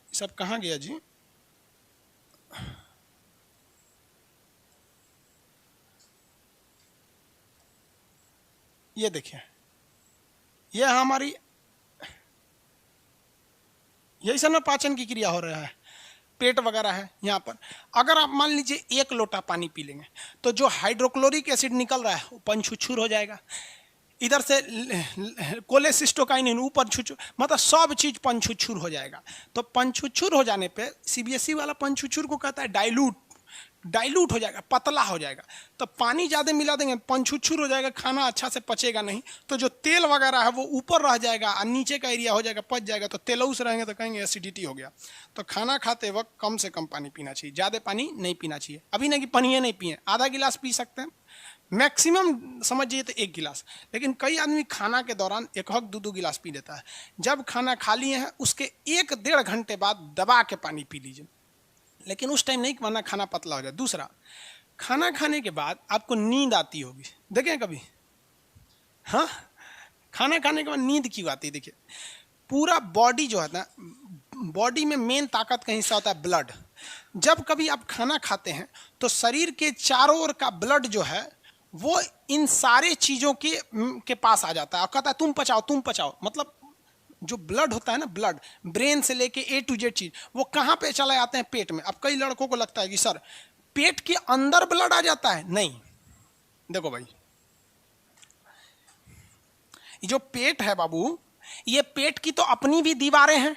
सब कहाँ गया जी, ये देखिए, ये हमारी यही सब ना पाचन की क्रिया हो रहा है, पेट वगैरह है यहाँ पर। अगर आप मान लीजिए 1 लोटा पानी पी लेंगे तो जो हाइड्रोक्लोरिक एसिड निकल रहा है वो पंछुछुर हो जाएगा, इधर से कोलेसिस्टोकाइनिन ऊपर छुछुर, मतलब सब चीज़ पंछुछुर हो जाएगा। तो पंछुछुर हो जाने पे सीबीएसई वाला पंछुछुर को कहता है डाइल्यूट हो जाएगा, पतला हो जाएगा। तो पानी ज़्यादा मिला देंगे, पंछुछुर हो जाएगा, खाना अच्छा से पचेगा नहीं, तो जो तेल वगैरह है वो ऊपर रह जाएगा और नीचे का एरिया हो जाएगा, पच जाएगा। तो तेलौस रहेंगे तो कहेंगे एसिडिटी हो गया। तो खाना खाते वक्त कम से कम पानी पीना चाहिए, ज़्यादा पानी नहीं पीना चाहिए। अभी नहीं कि पानी नहीं पिए, आधा गिलास पी सकते हैं, मैक्सिमम समझिए तो 1 गिलास। लेकिन कई आदमी खाना के दौरान 1-2 गिलास पी लेता है। जब खाना खा लिए हैं उसके 1-1.5 घंटे बाद दबा के पानी पी लीजिए, लेकिन उस टाइम नहीं, वरना खाना पतला हो जाए। दूसरा, खाना खाने के बाद आपको नींद आती होगी, देखें कभी? हाँ, खाना खाने के बाद नींद क्यों आती है? देखिए, पूरा बॉडी जो है ना, बॉडी में मेन ताकत का हिस्सा होता है ब्लड। जब कभी आप खाना खाते हैं तो शरीर के चारों ओर का ब्लड जो है वो इन सारे चीज़ों के पास आ जाता है और कहता है तुम पचाओ। मतलब जो ब्लड होता है ना, ब्लड ब्रेन से लेके A to Z चीज वो कहाँ पे चले आते हैं? पेट में। अब कई लड़कों को लगता है कि सर पेट के अंदर ब्लड आ जाता है, नहीं। देखो भाई, जो पेट है बाबू, ये पेट की तो अपनी भी दीवारें हैं,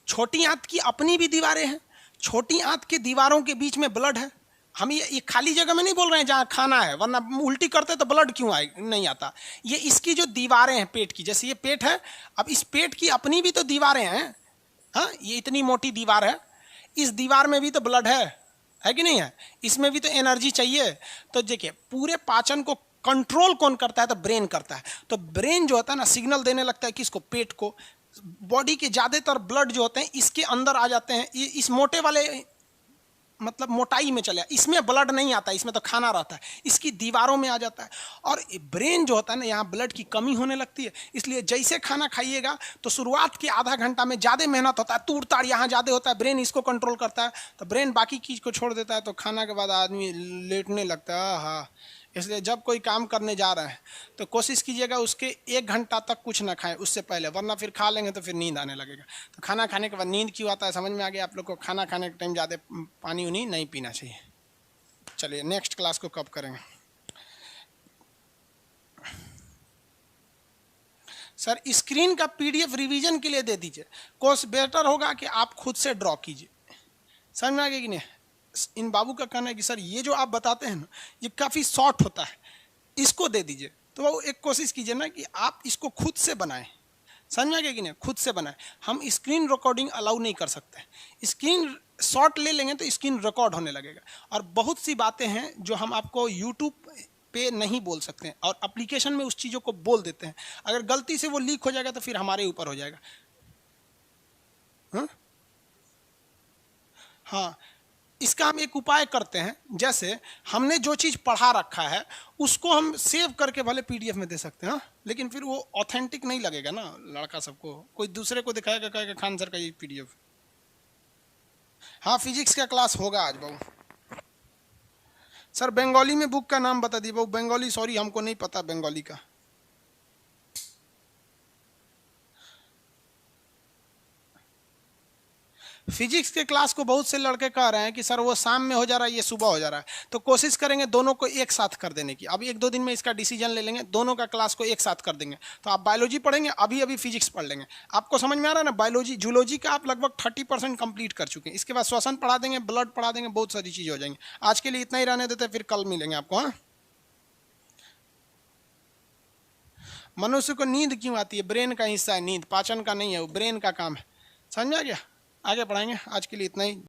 छोटी आंत की अपनी भी दीवारें हैं, छोटी आंत के दीवारों के बीच में ब्लड है। हम ये खाली जगह में नहीं बोल रहे हैं जहाँ खाना है, वरना उल्टी करते तो ब्लड क्यों आए, नहीं आता। ये इसकी जो दीवारें हैं पेट की, जैसे ये पेट है, अब इस पेट की अपनी भी तो दीवारें हैं। हाँ, ये इतनी मोटी दीवार है, इस दीवार में भी तो ब्लड है कि नहीं है? इसमें भी तो एनर्जी चाहिए। तो देखिए, पूरे पाचन को कंट्रोल कौन करता है? तो ब्रेन करता है। तो ब्रेन जो होता है ना, सिग्नल देने लगता है किसको? पेट को। बॉडी के ज़्यादातर ब्लड जो होते हैं इसके अंदर आ जाते हैं, ये इस मोटे वाले मतलब मोटाई में चले, इसमें ब्लड नहीं आता, इसमें तो खाना रहता है, इसकी दीवारों में आ जाता है। और ब्रेन जो होता है ना, यहाँ ब्लड की कमी होने लगती है। इसलिए जैसे खाना खाइएगा तो शुरुआत के आधा घंटा में ज़्यादा मेहनत होता है, तूड़ ताड़ यहाँ ज़्यादा होता है, ब्रेन इसको कंट्रोल करता है, तो ब्रेन बाकी चीज़ को छोड़ देता है, तो खाना के बाद आदमी लेटने लगता है। हाँ, इसलिए जब कोई काम करने जा रहे हैं तो कोशिश कीजिएगा उसके 1 घंटा तक कुछ ना खाएं उससे पहले, वरना फिर खा लेंगे तो फिर नींद आने लगेगा। तो खाना खाने के बाद नींद क्यों आता है समझ में आ गया आप लोग को? खाना खाने के टाइम ज़्यादा पानी उनी नहीं पीना चाहिए। चलिए नेक्स्ट क्लास को कब करेंगे? सर स्क्रीन का PDF रिवीजन के लिए दे दीजिए। कोर्स बेटर होगा कि आप खुद से ड्रॉ कीजिए। समझ में आ गया कि नहीं? इन बाबू का कहना है कि सर ये जो आप बताते हैं ना, ये काफ़ी शॉर्ट होता है, इसको दे दीजिए। तो वो एक कोशिश कीजिए ना कि आप इसको खुद से बनाएं। समझ में आ गया कि नहीं? खुद से बनाएं। हम स्क्रीन रिकॉर्डिंग अलाउ नहीं कर सकते। स्क्रीन शॉट ले लेंगे तो स्क्रीन रिकॉर्ड होने लगेगा, और बहुत सी बातें हैं जो हम आपको यूट्यूब पे नहीं बोल सकते हैं, और एप्लीकेशन में उस चीज़ों को बोल देते हैं। अगर गलती से वो लीक हो जाएगा तो फिर हमारे ऊपर हो जाएगा। हाँ, इसका हम एक उपाय करते हैं, जैसे हमने जो चीज़ पढ़ा रखा है उसको हम सेव करके भले पीडीएफ में दे सकते हैं, लेकिन फिर वो ऑथेंटिक नहीं लगेगा ना, लड़का सबको कोई दूसरे को दिखाएगा, कहेगा खान सर का ये पीडीएफ। हाँ फिजिक्स का क्लास होगा आज बाबू। सर बंगाली में बुक का नाम बता दिए बाबू, बंगाली सॉरी हमको नहीं पता बंगाली का। फिजिक्स के क्लास को बहुत से लड़के कह रहे हैं कि सर वो शाम में हो जा रहा है, ये सुबह हो जा रहा है, तो कोशिश करेंगे दोनों को एक साथ कर देने की। अभी 1-2 दिन में इसका डिसीजन ले लेंगे, दोनों का क्लास को एक साथ कर देंगे। तो आप बायोलॉजी पढ़ेंगे, अभी अभी फिजिक्स पढ़ लेंगे। आपको समझ में आ रहा है ना, बायोलॉजी जूलॉजी का आप लगभग 30% कंप्लीट कर चुके हैं। इसके बाद श्वसन पढ़ा देंगे, ब्लड पढ़ा देंगे, बहुत सारी चीज़ें हो जाएंगी। आज के लिए इतना ही रहने देते हैं, फिर कल मिलेंगे आपको। हाँ, मनुष्य को नींद क्यों आती है? ब्रेन का हिस्सा है नींद, पाचन का नहीं है, वो ब्रेन का काम है। समझ में आ गया? आगे पढ़ाएंगे, आज के लिए इतना ही।